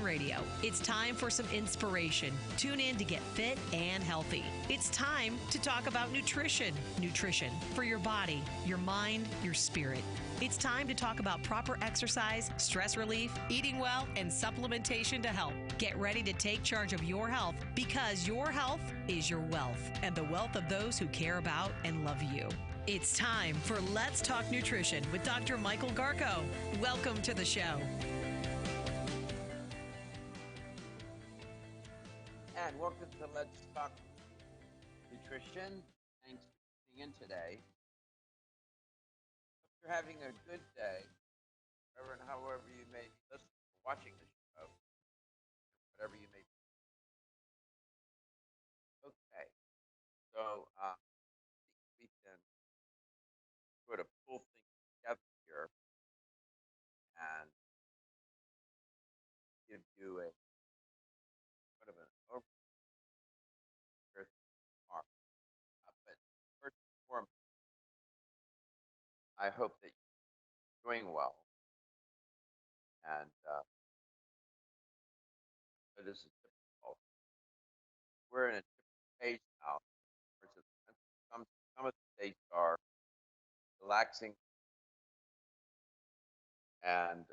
Nutrition Radio. It's time for some inspiration. Tune in to get fit and healthy. It's time to talk about nutrition. Nutrition for your body, your mind, your spirit. It's time to talk about proper exercise, stress relief, eating well, and supplementation to help. Get ready to take charge of your health because your health is your wealth and the wealth of those who care about and love you. It's time for Let's Talk Nutrition with Dr. Michael Garko. Welcome to the show. And welcome to Let's Talk Nutrition. Thanks for tuning in today. Hope you're having a good day, wherever and however you may be listening or watching the show, whatever you may be. Okay, so we can sort of pull things together here and give you a sort of an overview of tomorrow. But first and foremost, I hope that you're doing well. And so this is difficult. We're in a different phase now. Some of the states are relaxing, and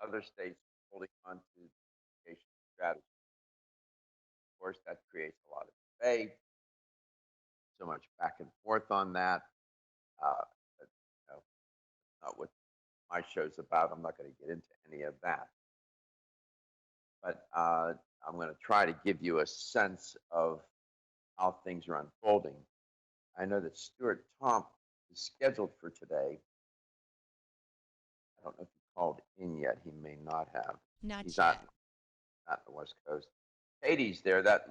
other states holding on to education strategy. Of course, that creates a lot of debate, so much back and forth on that. But, not what my show's about. I'm not going to get into any of that. But I'm going to try to give you a sense of how things are unfolding. I know that Stuart Tomp is scheduled for today. I don't know if he called in yet. He may not have. He's not on the West Coast. Katie's there. That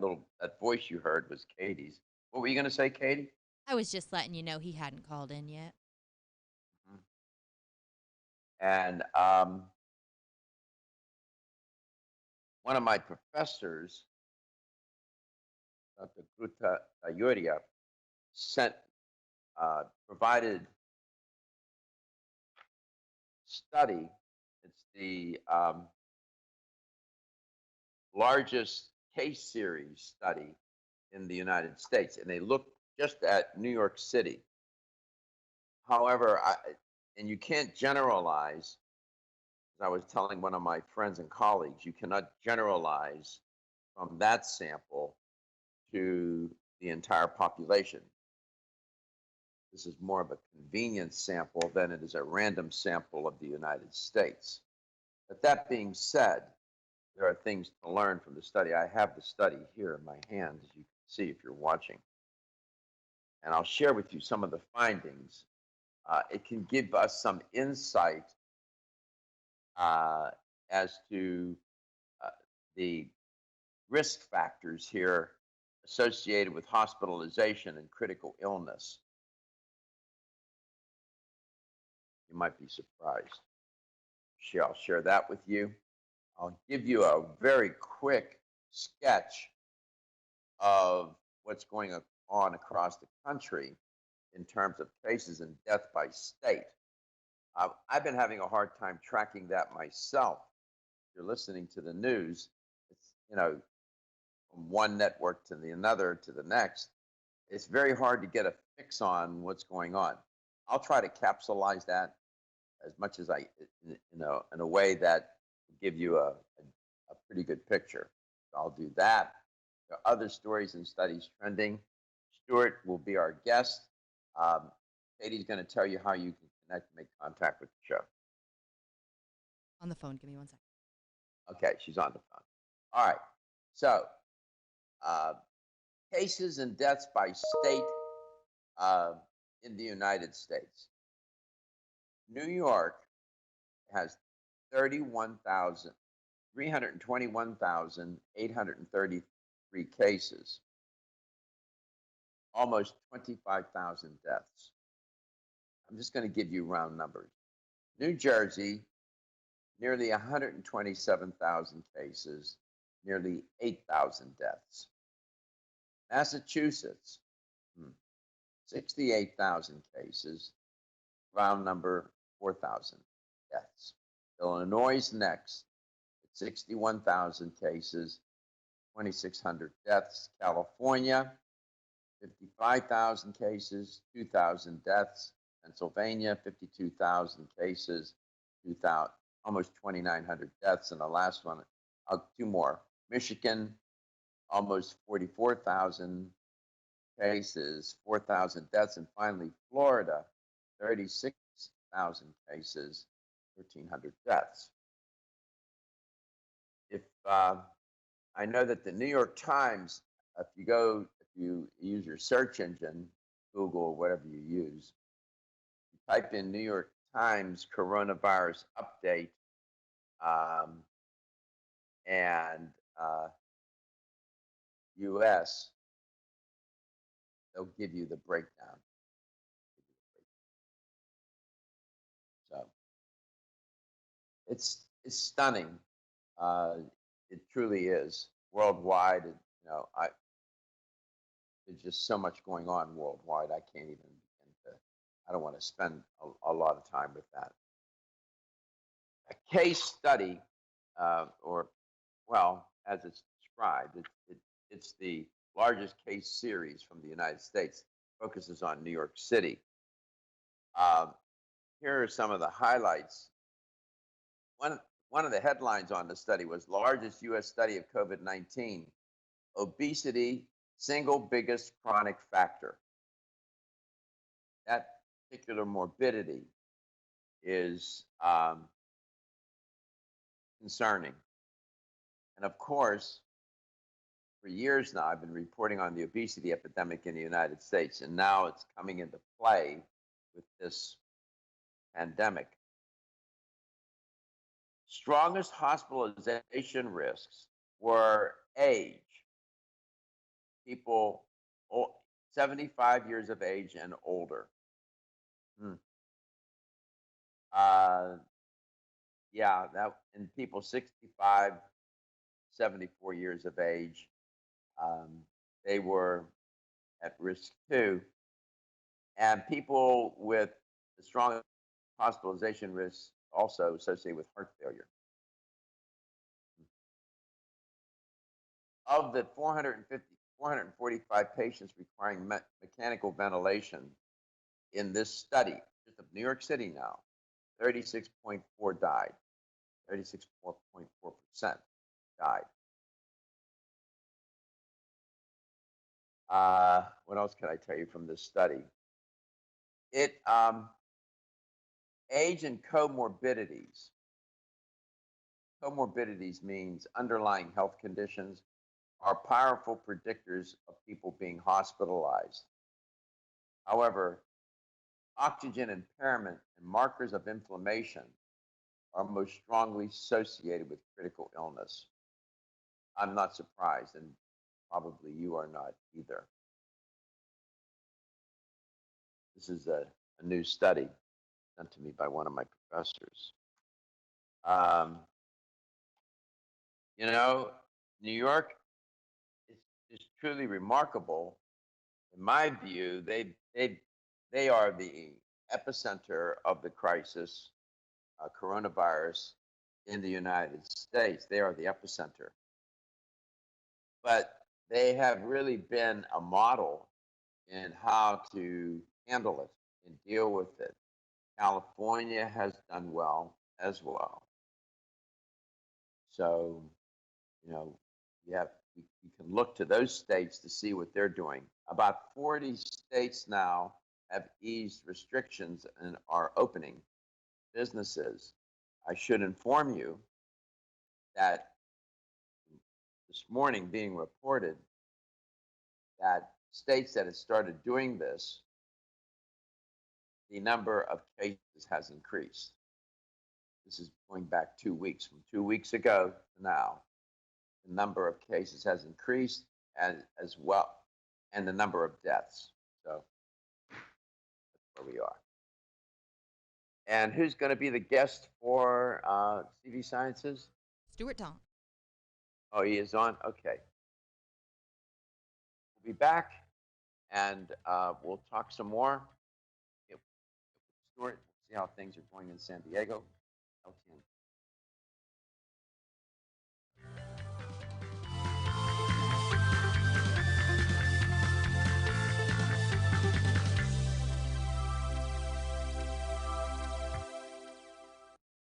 voice you heard was Katie's. What were you going to say, Katie? I was just letting you know he hadn't called in yet. Mm-hmm. And one of my professors, Dr. Gruta Ayuria, provided study. It's the largest case series study in the United States, and they looked just at New York City. However, and you can't generalize, as I was telling one of my friends and colleagues, you cannot generalize from that sample to the entire population. This is more of a convenience sample than it is a random sample of the United States. But that being said, there are things to learn from the study. I have the study here in my hand, as you can see if you're watching. And I'll share with you some of the findings. It can give us some insight as to the risk factors here associated with hospitalization and critical illness. You might be surprised. I'll share that with you. I'll give you a very quick sketch of what's going on across the country in terms of cases and death by state. I've been having a hard time tracking that myself. If you're listening to the news, it's, from one network to the another to the next, it's very hard to get a fix on what's going on. I'll try to capsulize that as much as in a way that will give you a pretty good picture. So I'll do that. There are other stories and studies trending. Stuart will be our guest. Katie's going to tell you how you can connect and make contact with the show. On the phone. Give me 1 second. Okay, she's on the phone. All right. So, cases and deaths by state in the United States. New York has 321,833 cases, almost 25,000 deaths. I'm just going to give you round numbers. New Jersey, nearly 127,000 cases, nearly 8,000 deaths. Massachusetts, 68,000 cases, round number 4,000 deaths. Illinois is next. 61,000 cases, 2,600 deaths. California, 55,000 cases, 2,000 deaths. Pennsylvania, 52,000 cases, 2,000, almost 2,900 deaths. And the last one, two more. Michigan, almost 44,000 cases, 4,000 deaths. And finally, Florida, 36,000 cases, 1,300 deaths. If I know that the New York Times, if you use your search engine, Google or whatever you use, you type in New York Times coronavirus update, and U.S., they'll give you the breakdown. So it's stunning. It truly is worldwide. There's just so much going on worldwide. I can't even begin to. I don't want to spend a lot of time with that. A case study, as it's described, it's the largest case series from the United States. Focuses on New York City. Here are some of the highlights. One of the headlines on the study was largest U.S. study of COVID-19. Obesity, single biggest chronic factor. That particular morbidity is concerning. And of course, for years now, I've been reporting on the obesity epidemic in the United States, and now it's coming into play with this pandemic. Strongest hospitalization risks were age. People 75 years of age and older. And people 65, 74 years of age, they were at risk too. And people with the strong hospitalization risks also associated with heart failure. Of the 445 patients requiring mechanical ventilation in this study, just of New York City now, 36.4 died. 36.4% died. What else can I tell you from this study? Age and comorbidities. Comorbidities means underlying health conditions are powerful predictors of people being hospitalized. However, oxygen impairment and markers of inflammation are most strongly associated with critical illness. I'm not surprised, and probably you are not either. This is a new study sent to me by one of my professors. New York is truly remarkable. In my view, they are the epicenter of the crisis, coronavirus, in the United States. They are the epicenter. But they have really been a model in how to handle it and deal with it. California has done well as well. So, you can look to those states to see what they're doing. About 40 states now have eased restrictions and are opening businesses. I should inform you that this morning being reported that states that have started doing this, the number of cases has increased. This is going back 2 weeks. From 2 weeks ago to now, the number of cases has increased as well, and the number of deaths. So that's where we are. And who's going to be the guest for CV Sciences? Stuart Tong. Oh, he is on? Okay. We'll be back, and we'll talk some more. Stuart, see how things are going in San Diego. LTN.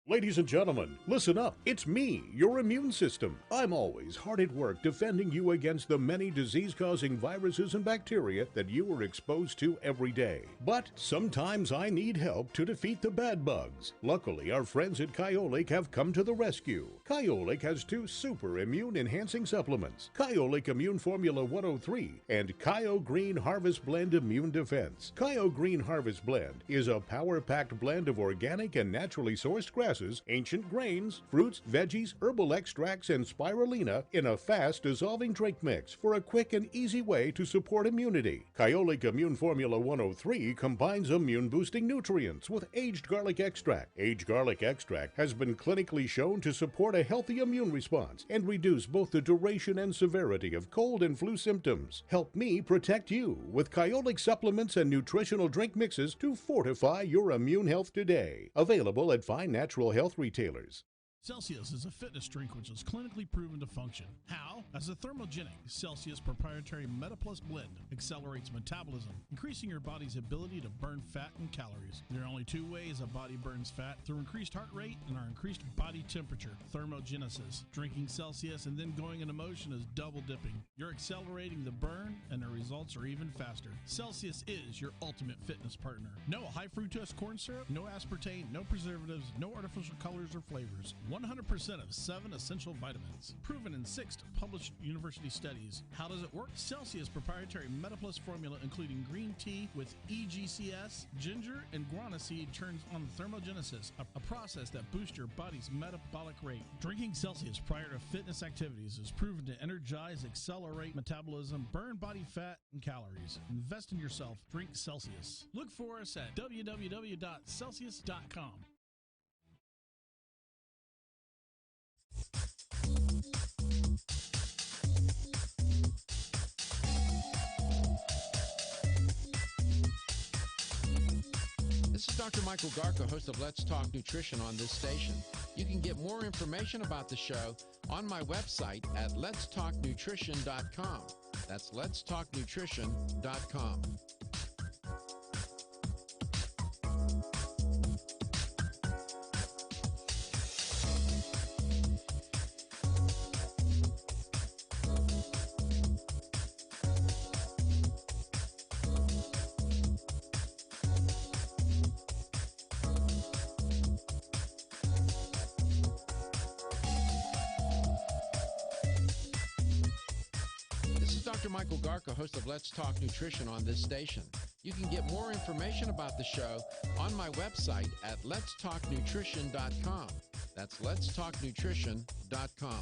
Ladies and gentlemen, listen up. It's me, your immune system. I'm always hard at work defending you against the many disease-causing viruses and bacteria that you are exposed to every day. But sometimes I need help to defeat the bad bugs. Luckily, our friends at Kyolic have come to the rescue. Kyolic has 2 super immune-enhancing supplements, Kyolic Immune Formula 103 and Kyo Green Harvest Blend Immune Defense. Kyo Green Harvest Blend is a power-packed blend of organic and naturally sourced grasses, ancient grains, fruits, veggies, herbal extracts, and spirulina in a fast-dissolving drink mix for a quick and easy way to support immunity. Kyolic Immune Formula 103 combines immune-boosting nutrients with aged garlic extract. Aged garlic extract has been clinically shown to support a healthy immune response and reduce both the duration and severity of cold and flu symptoms. Help me protect you with Kyolic supplements and nutritional drink mixes to fortify your immune health today. Available at fine natural health retailers. Celsius is a fitness drink which is clinically proven to function. How? As a thermogenic, Celsius proprietary MetaPlus blend accelerates metabolism, increasing your body's ability to burn fat and calories. There are only 2 ways a body burns fat: through increased heart rate and our increased body temperature, thermogenesis. Drinking Celsius and then going into motion is double dipping. You're accelerating the burn and the results are even faster. Celsius is your ultimate fitness partner. No high fructose corn syrup, no aspartame, no preservatives, no artificial colors or flavors. 100% of 7 essential vitamins. Proven in 6 published university studies. How does it work? Celsius proprietary MetaPlus formula, including green tea with EGCS, ginger, and guarana seed, turns on thermogenesis, a process that boosts your body's metabolic rate. Drinking Celsius prior to fitness activities is proven to energize, accelerate metabolism, burn body fat and calories. Invest in yourself. Drink Celsius. Look for us at www.celsius.com. This is Dr. Michael Garko, host of Let's Talk Nutrition on this station. You can get more information about the show on my website at letstalknutrition.com. That's letstalknutrition.com. Dr. Michael Garko, host of Let's Talk Nutrition on this station. You can get more information about the show on my website at letstalknutrition.com. That's letstalknutrition.com.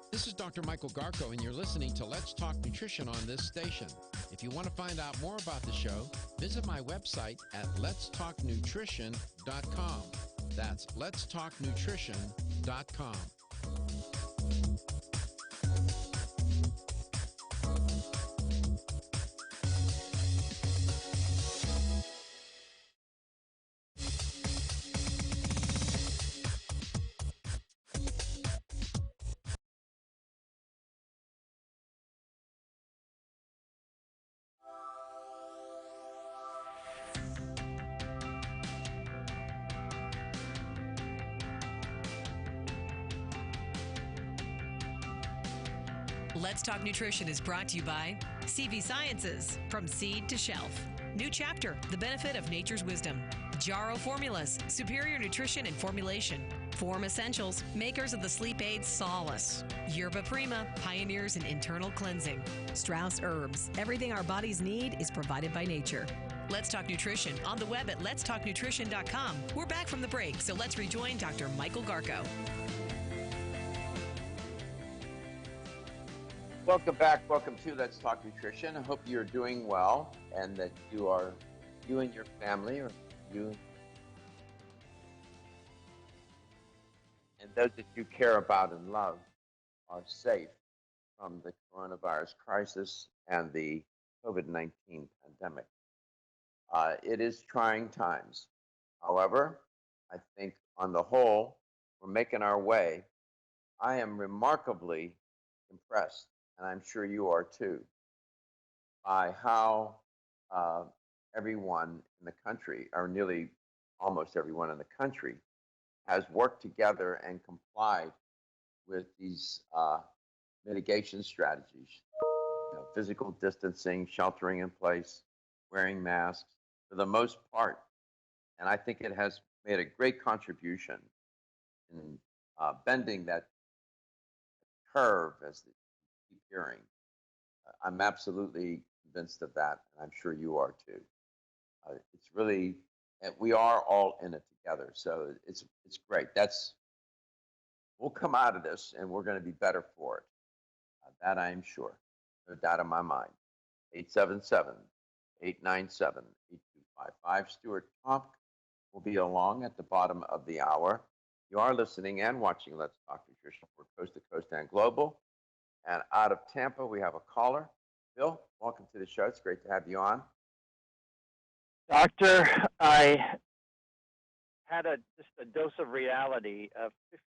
This is Dr. Michael Garko, and you're listening to Let's Talk Nutrition on this station. If you want to find out more about the show, visit my website at letstalknutrition.com. That's letstalknutrition.com. Let's Talk Nutrition is brought to you by CV Sciences, from seed to shelf. New chapter, the benefit of nature's wisdom. Jarrow Formulas, superior nutrition and formulation. Form Essentials, makers of the sleep aid Solace. Yerba Prima, pioneers in internal cleansing. Strauss Herbs, everything our bodies need is provided by nature. Let's Talk Nutrition on the web at letstalknutrition.com. We're back from the break, so let's rejoin Dr. Michael Garko. Welcome back. Welcome to Let's Talk Nutrition. I hope you're doing well and that you and your family, or you and those that you care about and love, are safe from the coronavirus crisis and the COVID-19 pandemic. It is trying times. However, I think on the whole, we're making our way. I am remarkably impressed, and I'm sure you are too, by how uh, everyone in the country, or nearly almost everyone in the country, has worked together and complied with these mitigation strategies. Physical distancing, sheltering in place, wearing masks for the most part. And I think it has made a great contribution in bending that curve, as you keep hearing. I'm absolutely convinced of that, and I'm sure you are too. It's really, and we are all in it together. So it's great. We'll come out of this, and we're going to be better for it. That I am sure. No doubt in my mind. 877-897-8255. Stuart Tomk will be along at the bottom of the hour. You are listening and watching Let's Talk Nutrition for Coast to Coast and Global. And out of Tampa, we have a caller. Bill, welcome to the show. It's great to have you on. Doctor, I had just a dose of reality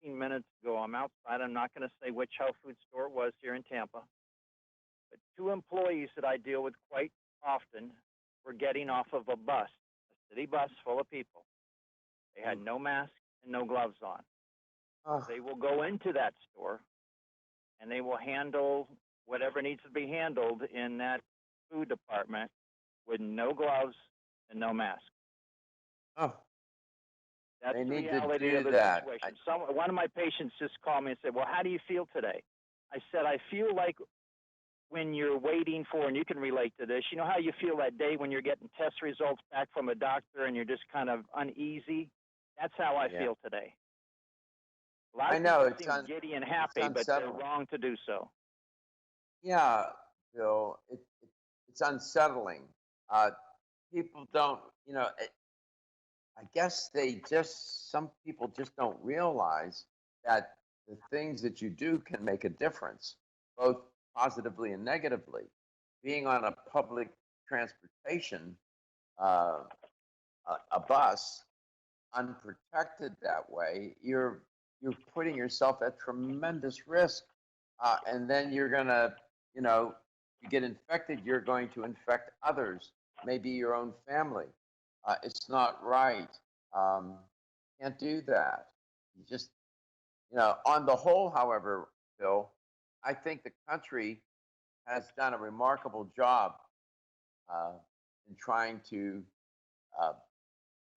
15 minutes ago. I'm outside. I'm not going to say which health food store it was here in Tampa. But 2 employees that I deal with quite often were getting off of a bus, a city bus full of people. They had no mask and no gloves on. Oh, They will go into that store and they will handle whatever needs to be handled in that food department with no gloves and no mask. oh, That's they the need to reality do of the that. situation. One of my patients just called me and said, well, how do you feel today? I said, I feel like when you're waiting for, and you can relate to this, you know how you feel that day when you're getting test results back from a doctor and you're just kind of uneasy? That's how I feel today. A lot I of know, people seem giddy and happy, but they're unsettling. wrong to do so. Yeah, Bill, it's unsettling. People don't, I guess some people just don't realize that the things that you do can make a difference, both positively and negatively. Being on a public transportation, uh, a bus, unprotected that way, you're putting yourself at tremendous risk, and then you're gonna, you get infected. You're going to infect others, maybe your own family. It's not right. Um, can't do that. You just, on the whole, however, Bill, I think the country has done a remarkable job uh, in trying to uh,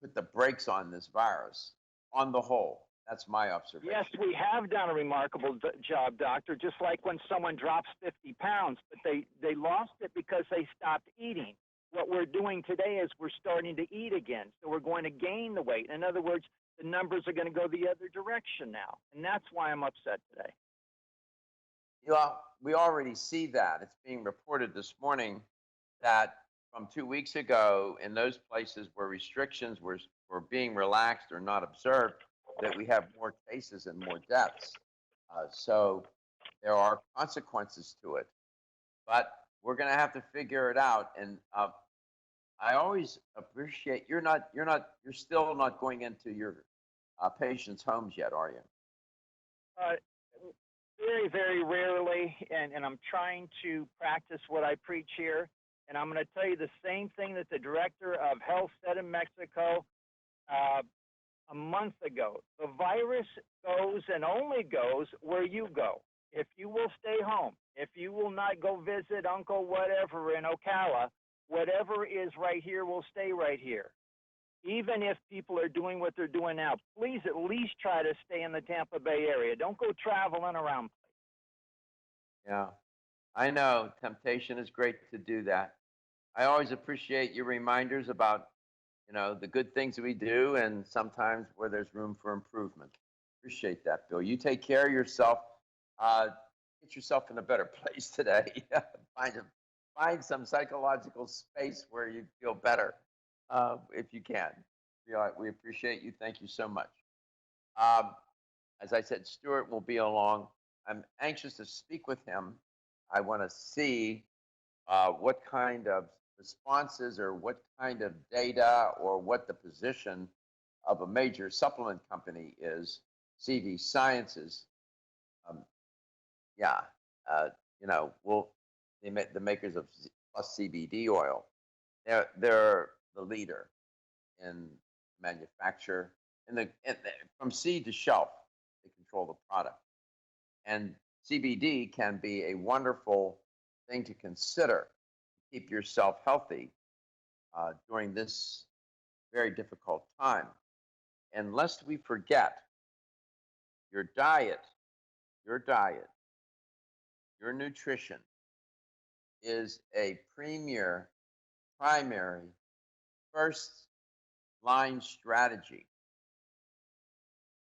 put the brakes on this virus. On the whole, that's my observation. Yes, we have done a remarkable job, doctor, just like when someone drops 50 pounds, but they lost it because they stopped eating. What we're doing today is we're starting to eat again, so we're going to gain the weight. In other words, the numbers are going to go the other direction now, and that's why I'm upset today. We already see that. It's being reported this morning that from 2 weeks ago, in those places where restrictions were being relaxed or not observed, that we have more cases and more deaths. So there are consequences to it, but we're going to have to figure it out. And I always appreciate you're still not going into your patients' homes yet, are you? Very, very rarely, and I'm trying to practice what I preach here. And I'm going to tell you the same thing that the director of health said in Mexico a month ago. The virus goes and only goes where you go. If you will stay home, if you will not go visit Uncle whatever in Ocala, whatever is right here will stay right here. Even if people are doing what they're doing now, please at least try to stay in the Tampa Bay area. Don't go traveling around. Yeah, I know. Temptation is great to do that. I always appreciate your reminders about, the good things that we do and sometimes where there's room for improvement. Appreciate that, Bill. You take care of yourself. Get yourself in a better place today. Find some psychological space where you feel better, if you can. We appreciate you. Thank you so much. As I said, Stuart will be along. I'm anxious to speak with him I want to see what kind of responses or what kind of data or what the position of a major supplement company is, CV Sciences. Um, yeah, you know, the makers of Plus CBD oil, they're the leader in manufacture, from seed to shelf, they control the product. And CBD can be a wonderful thing to consider to keep yourself healthy during this very difficult time. And lest we forget, your diet, your diet, your nutrition is a premier, primary, first line strategy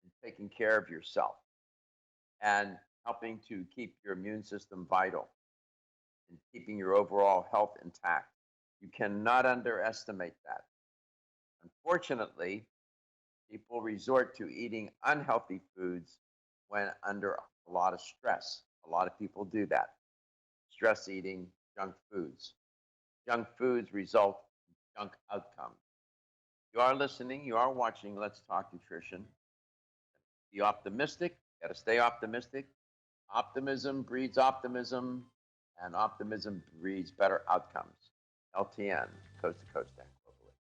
in taking care of yourself and helping to keep your immune system vital and keeping your overall health intact. You cannot underestimate that. Unfortunately, people resort to eating unhealthy foods when under a lot of stress. A lot of people do that. Stress eating junk foods. Junk foods result in junk outcomes. You are listening, you are watching Let's Talk Nutrition. Be optimistic. Got to stay optimistic. Optimism breeds optimism, and optimism breeds better outcomes. LTN, coast to coast and globally.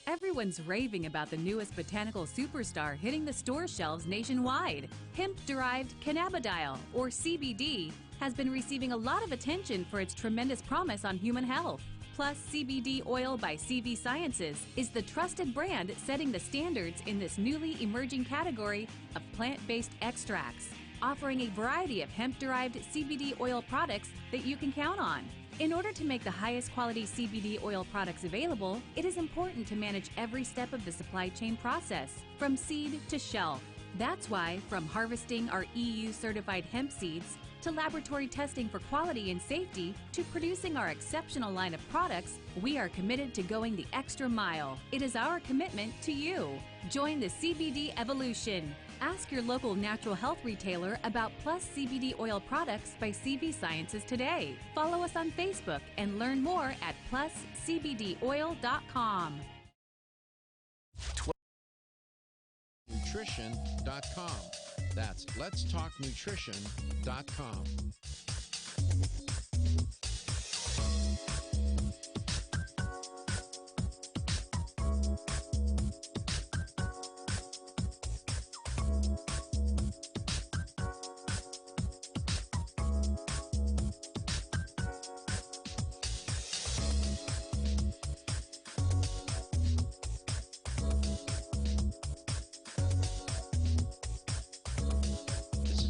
Everyone's raving about the newest botanical superstar hitting the store shelves nationwide. Hemp-derived cannabidiol, or CBD, has been receiving a lot of attention for its tremendous promise on human health. PlusCBD oil by CV Sciences is the trusted brand setting the standards in this newly emerging category of plant-based extracts, offering a variety of hemp-derived CBD oil products that you can count on. In order to make the highest quality CBD oil products available, it is important to manage every step of the supply chain process, from seed to shelf. That's why, from harvesting our EU-certified hemp seeds, to laboratory testing for quality and safety, to producing our exceptional line of products, we are committed to going the extra mile. It is our commitment to you. Join the CBD evolution. Ask your local natural health retailer about Plus CBD oil products by CV Sciences today. Follow us on Facebook and learn more at pluscbdoil.com. Nutrition.com. That's letstalknutrition.com.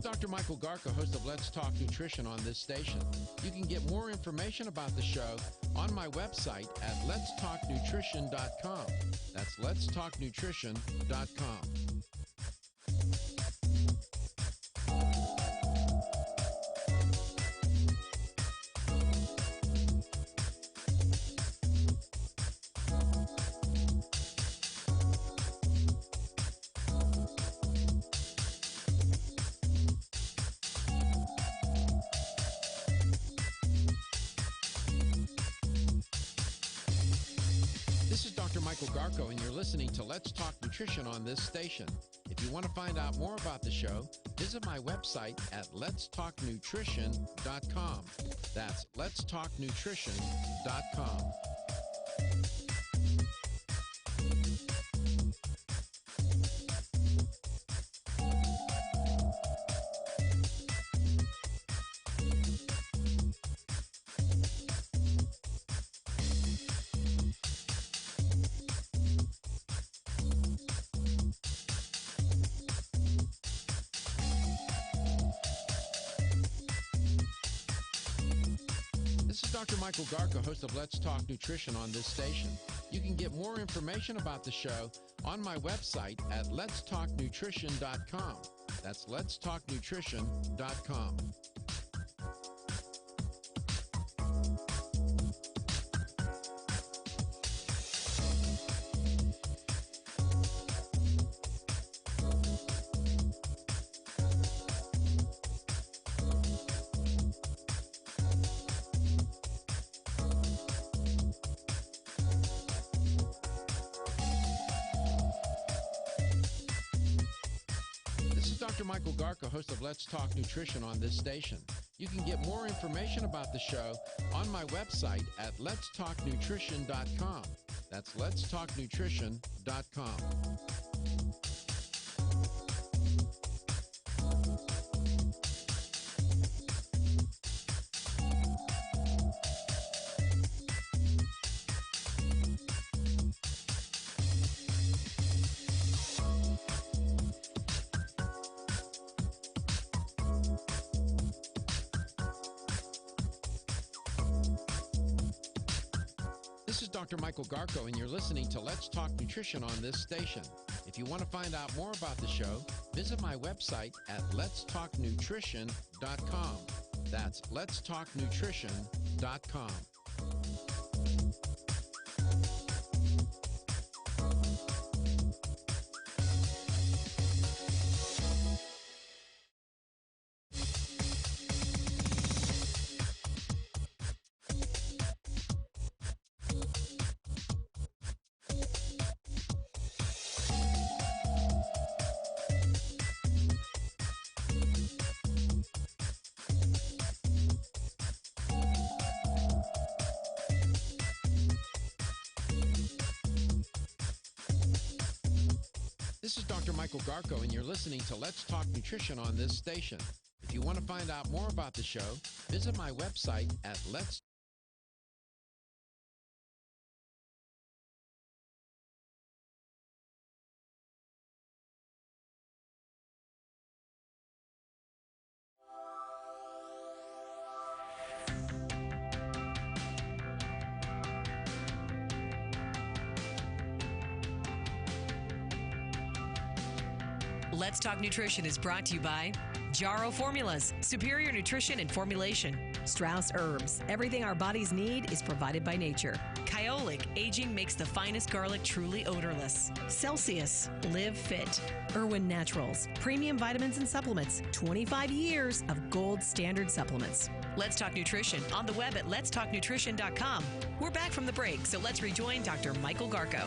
Dr. Michael Garca, host of Let's Talk Nutrition on this station. You can get more information about the show on my website at letstalknutrition.com. That's letstalknutrition.com. This is Dr. Michael Garco, and you're listening to Let's Talk Nutrition on this station. If you want to find out more about the show, visit my website at letstalknutrition.com. That's letstalknutrition.com. This is Dr. Michael Garca, host of Let's Talk Nutrition on this station. You can get more information about the show on my website at letstalknutrition.com. That's letstalknutrition.com. Dr. Michael Garca, host of Let's Talk Nutrition on this station. You can get more information about the show on my website at letstalknutrition.com. That's letstalknutrition.com. This is Dr. Michael Garco, and you're listening to Let's Talk Nutrition on this station. If you want to find out more about the show, visit my website at letstalknutrition.com. That's letstalknutrition.com. This is Dr. Michael Garco, and you're listening to Let's Talk Nutrition on this station. If you want to find out more about the show, visit my website at Let's. Let's Talk Nutrition is brought to you by Jarrow Formulas, superior nutrition and formulation. Strauss Herbs, everything our bodies need is provided by nature. Kyolic, aging makes the finest garlic truly odorless. Celsius, live fit. Irwin Naturals, premium vitamins and supplements. 25 years of gold standard supplements. Let's Talk Nutrition on the web at letstalknutrition.com. We're back from the break, so let's rejoin Dr. Michael Garco.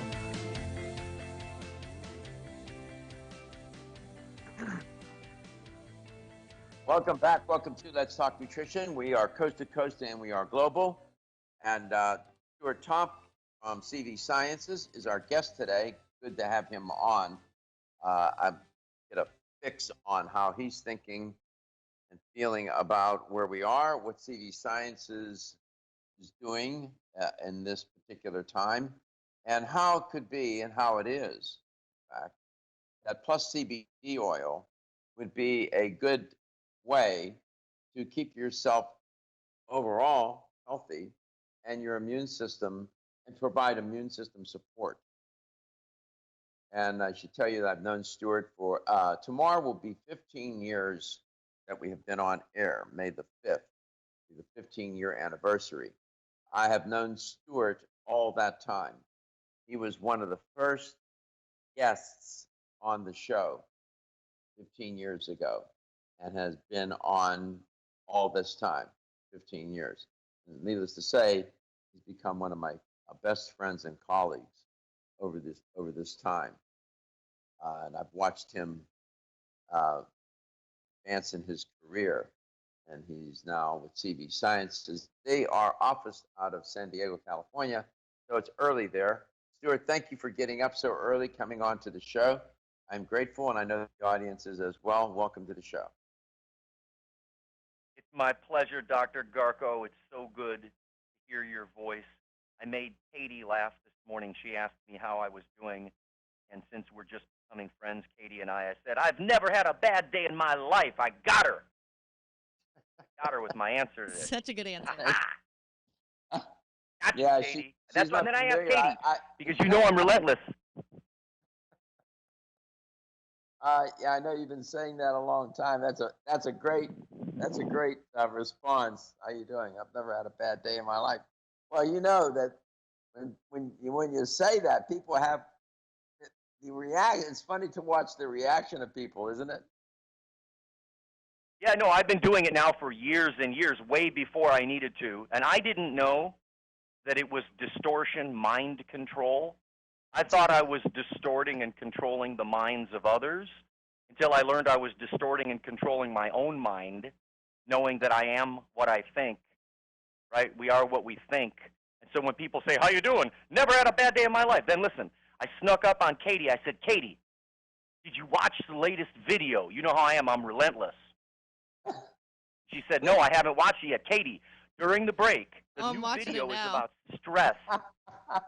Welcome back. Welcome to Let's Talk Nutrition. We are coast to coast and we are global. And Stuart Tomp from CV Sciences is our guest today. Good to have him on. I get a fix on how he's thinking and feeling about where we are, what CV Sciences is doing in this particular time, and how it could be and how it is, in fact, that PlusCBD oil would be a good way to keep yourself overall healthy and your immune system and provide immune system support. And I should tell you that I've known Stuart for, tomorrow will be 15 years that we have been on air, May the 5th, the 15-year anniversary. I have known Stuart all that time. He was one of the first guests on the show 15 years ago, and has been on all this time, 15 years. And needless to say, he's become one of my best friends and colleagues over this time. And I've watched him advance in his career, and he's now with CV Sciences. They are officed out of San Diego, California, so it's early there. Stuart, thank you for getting up so early, coming on to the show. I'm grateful, and I know the audience is as well. Welcome to the show. It's my pleasure, Dr. Garco. It's so good to hear your voice. I made Katie laugh this morning. She asked me how I was doing, and since we're just becoming friends, Katie and I said, I've never had a bad day in my life. I got her. Got her with my answer to this. Such a good answer. Gotcha, Yeah, Katie. she's That's why not then I asked familiar. Katie, because you know I'm relentless. Yeah, I know you've been saying that a long time. That's a great response. How you doing? I've never had a bad day in my life. Well, you know that when you say that, people have the reaction. It's funny to watch the reaction of people, isn't it? Yeah, no, I've been doing it now for years and years, way before I needed to. And I didn't know that it was distortion, mind control. I thought I was distorting and controlling the minds of others until I learned I was distorting and controlling my own mind, knowing that I am what I think, right? We are what we think. And so when people say, how you doing? Never had a bad day in my life. Then listen, I snuck up on Katie. I said, Katie, did you watch the latest video? You know how I am. I'm relentless. She said, no, I haven't watched it yet. Katie, during the break, the new video is about stress.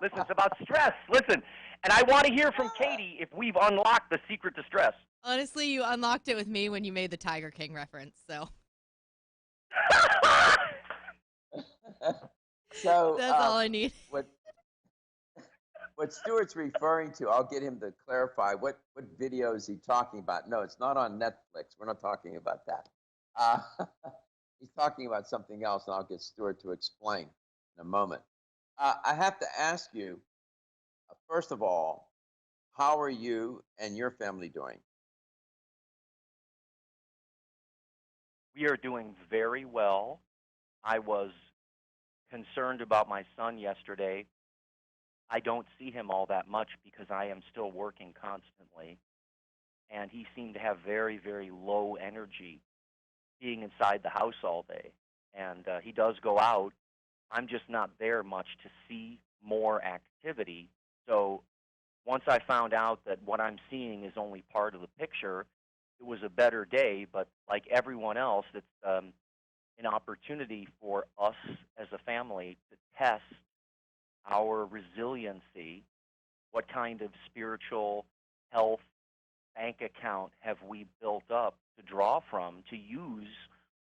Listen, it's about stress. Listen, and I want to hear from Katie if we've unlocked the secret to stress. Honestly, you unlocked it with me when you made the Tiger King reference, so. So that's all I need. What Stuart's referring to, I'll get him to clarify. What video is he talking about? No, it's not on Netflix. We're not talking about that. He's talking about something else, and I'll get Stuart to explain in a moment. I have to ask you, first of all, how are you and your family doing? We are doing very well. I was concerned about my son yesterday. I don't see him all that much because I am still working constantly. And he seemed to have very, very low energy being inside the house all day. And he does go out. I'm just not there much to see more activity. So once I found out that what I'm seeing is only part of the picture, it was a better day. But like everyone else, it's an opportunity for us as a family to test our resiliency. What kind of spiritual health bank account have we built up to draw from to use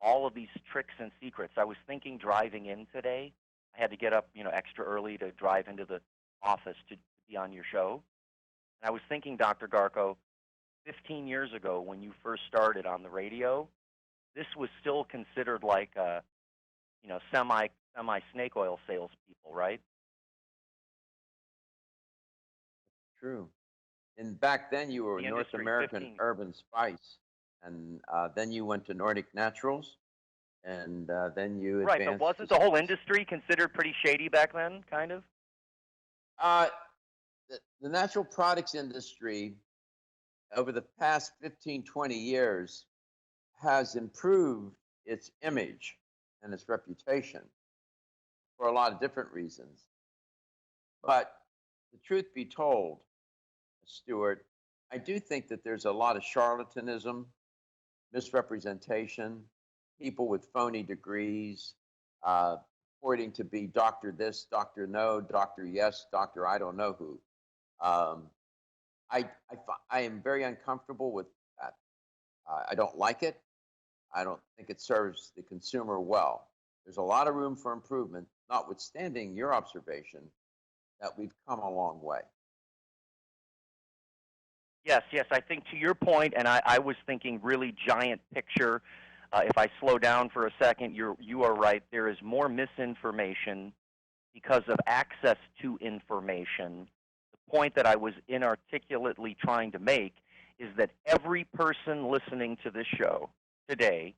all of these tricks and secrets? I was thinking driving in today, I had to get up, extra early to drive into the office to be on your show. And I was thinking, Dr. Garko, 15 years ago when you first started on the radio, this was still considered like semi snake oil salespeople, right? True. And back then you were The North industry, American 15. Urban Spice, and then you went to Nordic Naturals, and then you Right, advanced. but wasn't the whole industry considered pretty shady back then, kind of? The natural products industry over the past 15, 20 years has improved its image and its reputation for a lot of different reasons. But the truth be told, Stuart, I do think that there's a lot of charlatanism, misrepresentation, people with phony degrees, purporting to be doctor this, doctor no, doctor yes, doctor I don't know who. I am very uncomfortable with that. I don't like it. I don't think it serves the consumer well. There's a lot of room for improvement, notwithstanding your observation that we've come a long way. Yes, I think to your point, and I was thinking really giant picture. If I slow down for a second, you are right. There is more misinformation because of access to information. The point that I was inarticulately trying to make is that every person listening to this show today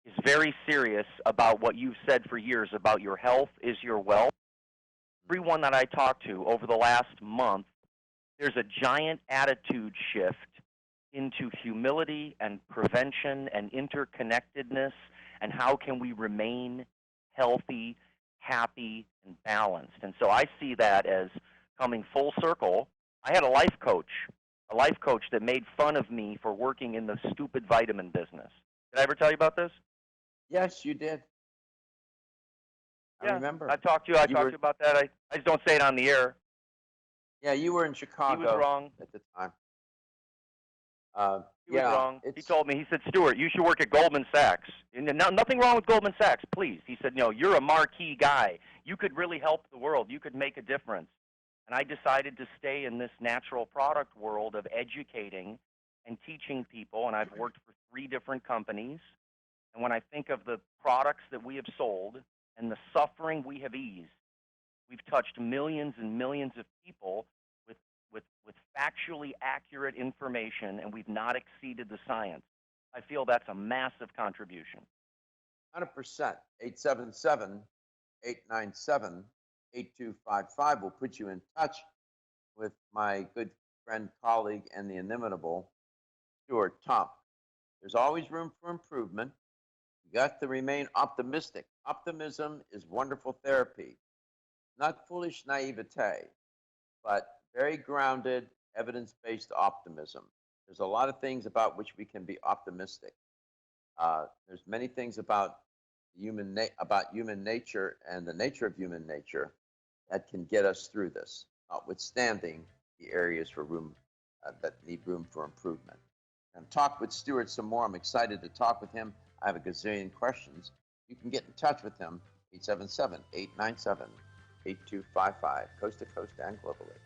is very serious about what you've said for years about your health is your wealth. Everyone that I talked to over the last month, there's a giant attitude shift into humility and prevention and interconnectedness and how can we remain healthy, happy, and balanced. And so I see that as coming full circle. I had a life coach that made fun of me for working in the stupid vitamin business. Did I ever tell you about this? Yes, you did. I remember. I talked to you about that. I just don't say it on the air. Yeah, you were in Chicago. He was wrong. At the time. He was wrong. He told me, he said, Stuart, you should work at Goldman Sachs. And nothing wrong with Goldman Sachs, please. He said, no, you're a marquee guy. You could really help the world. You could make a difference. And I decided to stay in this natural product world of educating and teaching people. And I've worked for 3 different companies. And when I think of the products that we have sold and the suffering we have eased, we've touched millions and millions of people with factually accurate information, and we've not exceeded the science. I feel that's a massive contribution. 100%. 877-897-8255 will put you in touch with my good friend, colleague, and the inimitable Stuart, Tom, there's always room for improvement. You got to remain optimistic. Optimism is wonderful therapy, not foolish naivete, but very grounded, evidence-based optimism. There's a lot of things about which we can be optimistic. There's many things about human nature and the nature of human nature that can get us through this, notwithstanding the areas for room that need room for improvement. And talk with Stuart some more. I'm excited to talk with him. I have a gazillion questions. You can get in touch with him, 877-897-8255, coast to coast and globally.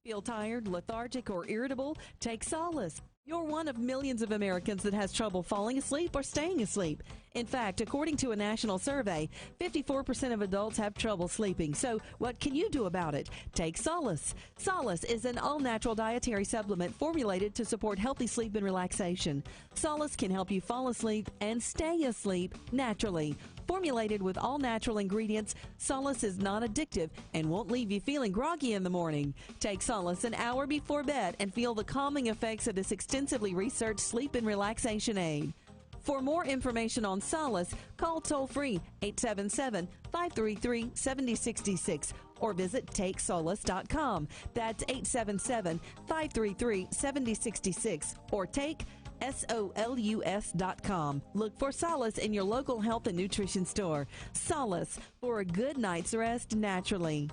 Feel tired, lethargic, or irritable? Take solace. You're one of millions of Americans that has trouble falling asleep or staying asleep. In fact, according to a national survey, 54% of adults have trouble sleeping. So what can you do about it? Take Solace. Solace is an all-natural dietary supplement formulated to support healthy sleep and relaxation. Solace can help you fall asleep and stay asleep naturally. Formulated with all-natural ingredients, Solace is non-addictive and won't leave you feeling groggy in the morning. Take Solace an hour before bed and feel the calming effects of this extensively researched sleep and relaxation aid. For more information on Solace, call toll-free 877-533-7066 or visit TakeSolace.com. That's 877-533-7066 or take SOLUS.com. Look for Solace in your local health and nutrition store. Solace for a good night's rest naturally.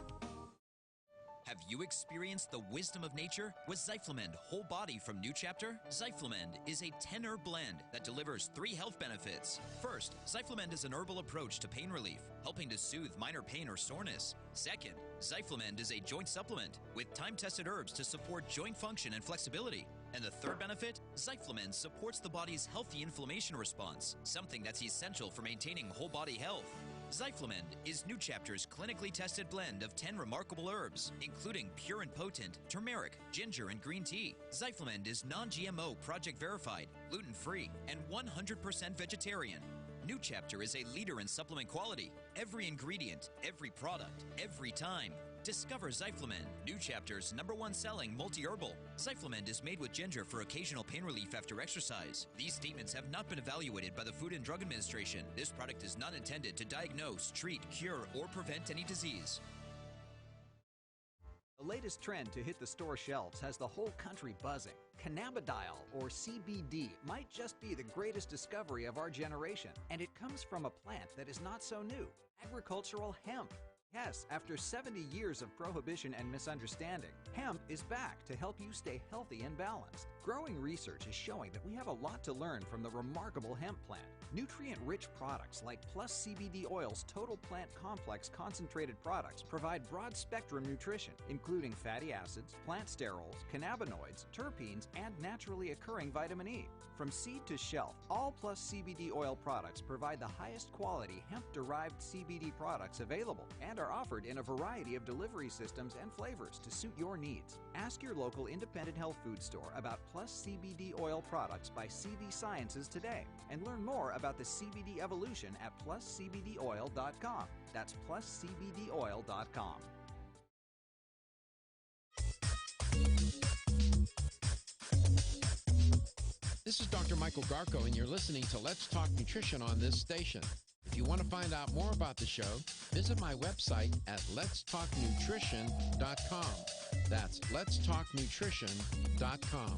Have you experienced the wisdom of nature with Zyflamend Whole Body from New Chapter? Zyflamend is a 10-herb blend that delivers 3 health benefits. First, Zyflamend is an herbal approach to pain relief, helping to soothe minor pain or soreness. Second, Zyflamend is a joint supplement with time-tested herbs to support joint function and flexibility. And the third benefit, Zyflamend supports the body's healthy inflammation response, something that's essential for maintaining whole body health. Zyflamend is New Chapter's clinically tested blend of 10 remarkable herbs, including pure and potent turmeric, ginger, and green tea. Zyflamend is non-GMO, project verified, gluten-free, and 100% vegetarian. New Chapter is a leader in supplement quality. Every ingredient, every product, every time. Discover Zyflamend, New Chapter's #1 selling multi-herbal. Zyflamend is made with ginger for occasional pain relief after exercise. These statements have not been evaluated by the Food and Drug Administration. This product is not intended to diagnose, treat, cure, or prevent any disease. The latest trend to hit the store shelves has the whole country buzzing. Cannabidiol, or CBD, might just be the greatest discovery of our generation, and it comes from a plant that is not so new, agricultural hemp. Yes, after 70 years of prohibition and misunderstanding, hemp is back to help you stay healthy and balanced. Growing research is showing that we have a lot to learn from the remarkable hemp plant. Nutrient-rich products like PlusCBD Oil's Total Plant Complex concentrated products provide broad-spectrum nutrition, including fatty acids, plant sterols, cannabinoids, terpenes, and naturally occurring vitamin E. From seed to shelf, all PlusCBD Oil products provide the highest quality hemp-derived CBD products available and are offered in a variety of delivery systems and flavors to suit your needs. Ask your local independent health food store about PlusCBD Oil products by CV Sciences today and learn more about the CBD evolution at PlusCBDOil.com. That's PlusCBDOil.com. This is Dr. Michael Garko, and you're listening to Let's Talk Nutrition on this station. If you want to find out more about the show, visit my website at letstalknutrition.com. That's letstalknutrition.com.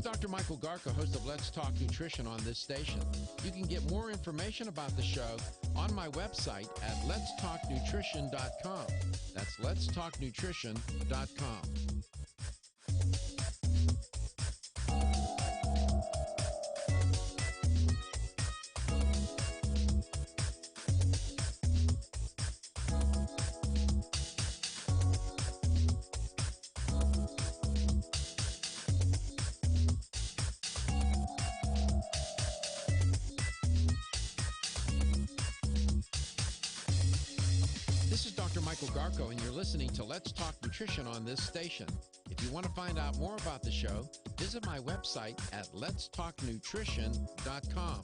Dr. Michael Garko, host of Let's Talk Nutrition on this station. You can get more information about the show on my website at letstalknutrition.com. That's letstalknutrition.com. Michael Garco, and you're listening to Let's Talk Nutrition on this station. If you want to find out more about the show, visit my website at letstalknutrition.com.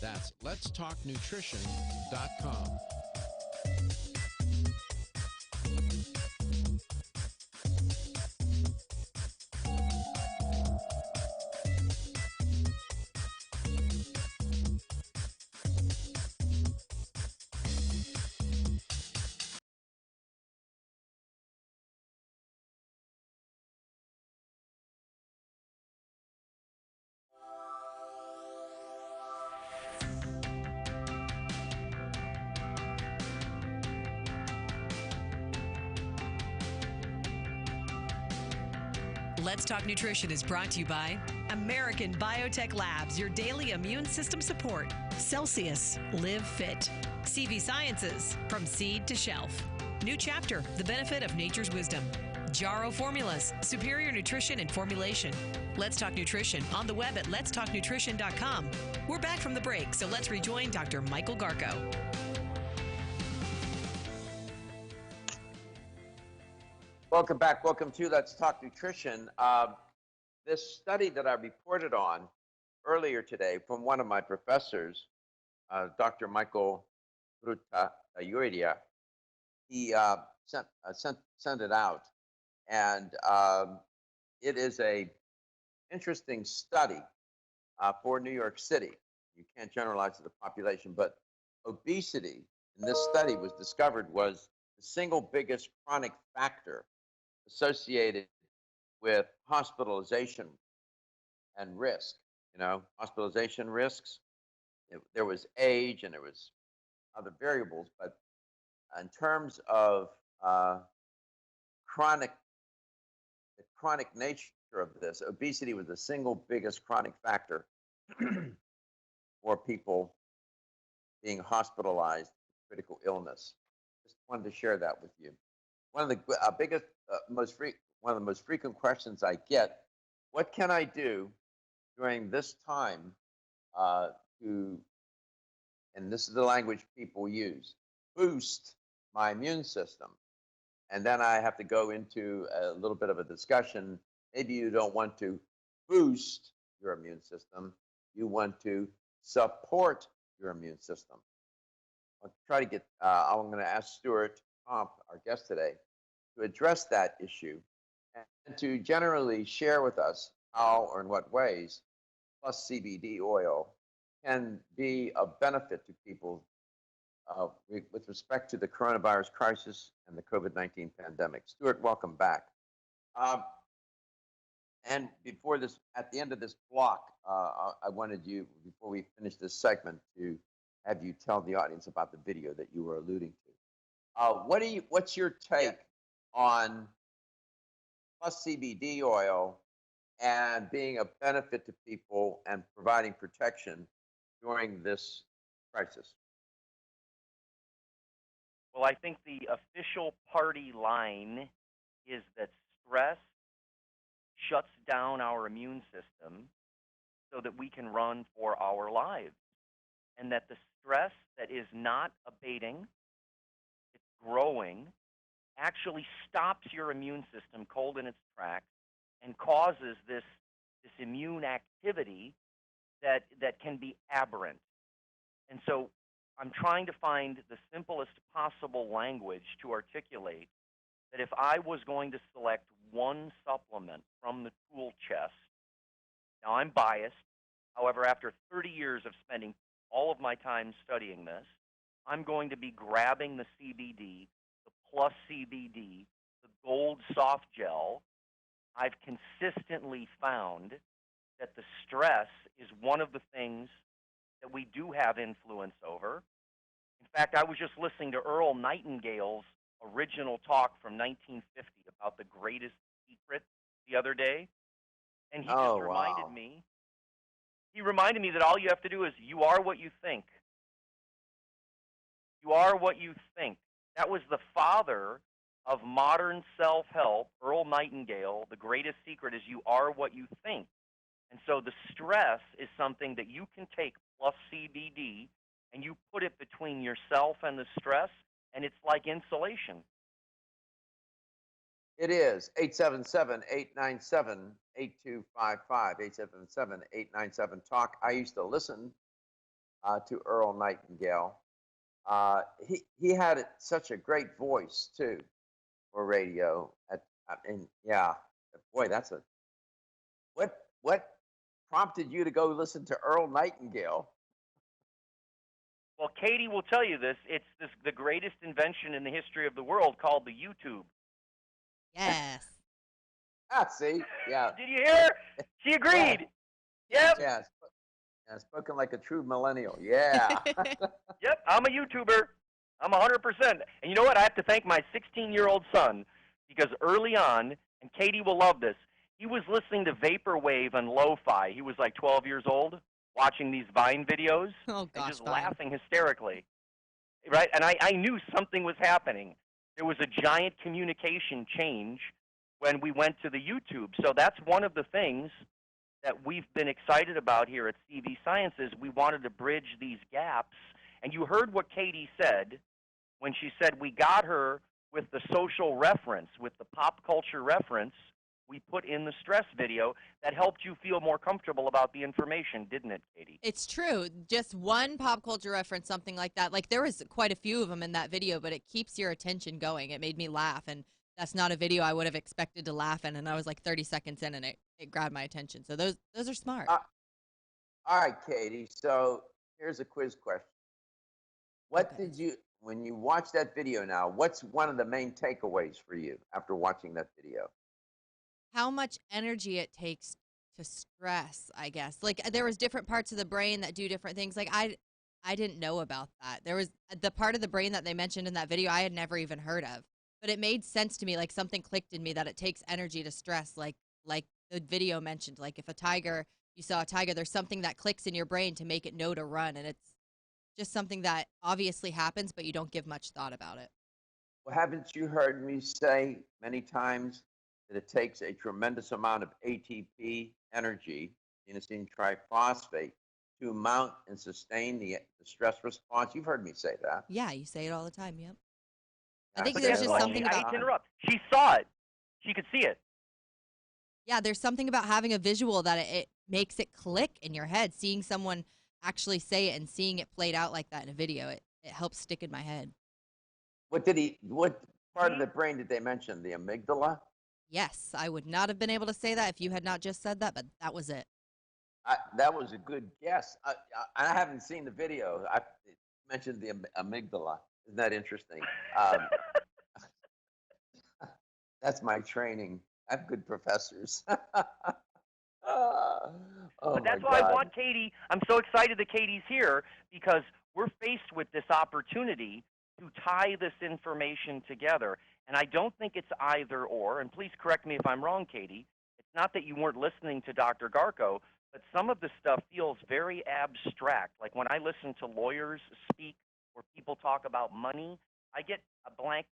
That's letstalknutrition.com. Let's Talk Nutrition is brought to you by American Biotech Labs, your daily immune system support. Celsius, Live Fit. CV Sciences, from seed to shelf. New Chapter, the benefit of nature's wisdom. Jarrow Formulas, superior nutrition and formulation. Let's Talk Nutrition on the web at letstalknutrition.com. We're back from the break, so let's rejoin Dr. Michael Garco. Welcome back. Welcome to Let's Talk Nutrition. This study that I reported on earlier today from one of my professors, Dr. Michael Garco, he sent it out, and it is a interesting study for New York City. You can't generalize to the population, but obesity in this study was discovered was the single biggest chronic factor associated with hospitalization and risk. You know, hospitalization risks. There was age and there was other variables, but in terms of the chronic nature of this, obesity was the single biggest chronic factor for people being hospitalized with critical illness. Just wanted to share that with you. One of the most frequent questions I get: what can I do during this time to, and this is the language people use, boost my immune system? And then I have to go into a little bit of a discussion. Maybe you don't want to boost your immune system. You want to support your immune system. I'll try to get, I'm going to ask Stuart Comp, our guest today, to address that issue and to generally share with us how or in what ways PlusCBD oil can be of benefit to people with respect to the coronavirus crisis and the COVID-19 pandemic. Stuart, welcome back. And before this, at the end of this block, I wanted you, before we finish this segment, to have you tell the audience about the video that you were alluding to. What's your take on PlusCBD oil and being a benefit to people and providing protection during this crisis? Well, I think the official party line is that stress shuts down our immune system so that we can run for our lives. And that the stress that is not abating, it's growing, actually stops your immune system cold in its tracks and causes this immune activity that can be aberrant. And so I'm trying to find the simplest possible language to articulate that if I was going to select one supplement from the tool chest, now I'm biased, however, after 30 years of spending all of my time studying this, I'm going to be grabbing the CBD, the PlusCBD, the Gold Soft Gel. I've consistently found that the stress is one of the things that we do have influence over. In fact, I was just listening to Earl Nightingale's original talk from 1950 about the greatest secret the other day, and he just reminded me. He reminded me that all you have to do is you are what you think. You are what you think. That was the father of modern self-help, Earl Nightingale. The greatest secret is you are what you think. And so the stress is something that you can take PlusCBD and you put it between yourself and the stress, and it's like insulation. It is 877-897-8255, 877-897-TALK. I used to listen to Earl Nightingale. He had such a great voice, too, for radio. And yeah, boy, that's a... What prompted you to go listen to Earl Nightingale? Well, Katie will tell you this. It's the greatest invention in the history of the world called the YouTube. Yes. See? Yeah. Did you hear? She agreed. Yeah. Yep. Yeah. Spoken like a true millennial. Yeah. Yep, I'm a YouTuber. I'm 100%. And you know what? I have to thank my 16-year-old son because early on, and Katie will love this, he was listening to Vaporwave and Lo-Fi. He was like 12 years old, watching these Vine videos and just laughing hysterically. Right? And I knew something was happening. There was a giant communication change when we went to the YouTube. So that's one of the things that we've been excited about here at CV Sciences. We wanted to bridge these gaps. And you heard what Katie said when she said we got her with the social reference, with the pop culture reference we put in the stress video that helped you feel more comfortable about the information, didn't it, Katie? It's true. Just one pop culture reference, something like that. Like, there was quite a few of them in that video, but it keeps your attention going. It made me laugh, and that's not a video I would have expected to laugh in, and I was like 30 seconds in, and it grabbed my attention. So those are smart. All right, Katie. So here's a quiz question. What did you, when you watched that video now, what's one of the main takeaways for you after watching that video? How much energy it takes to stress, I guess. Like, there was different parts of the brain that do different things. Like, I didn't know about that. There was the part of the brain that they mentioned in that video I had never even heard of. But it made sense to me, like something clicked in me that it takes energy to stress, like the video mentioned. Like, if you saw a tiger, there's something that clicks in your brain to make it know to run, and it's just something that obviously happens, but you don't give much thought about it. Well, haven't you heard me say many times that it takes a tremendous amount of ATP energy, adenosine triphosphate, to mount and sustain the stress response? You've heard me say that. Yeah, you say it all the time, yep. Yeah, I think but there's then just like- something I hate about... to interrupt. She saw it. She could see it. Yeah, there's something about having a visual that it makes it click in your head. Seeing someone actually say it and seeing it played out like that in a video, it helps stick in my head. What part of the brain did they mention? The amygdala? Yes, I would not have been able to say that if you had not just said that, but that was it. That was a good guess. I haven't seen the video. I mentioned the amygdala. Isn't that interesting? That's my training. I have good professors. But that's why I want Katie. I'm so excited that Katie's here because we're faced with this opportunity to tie this information together. And I don't think it's either or. And please correct me if I'm wrong, Katie. It's not that you weren't listening to Dr. Garko, but some of the stuff feels very abstract. Like when I listen to lawyers speak or people talk about money, I get a blank,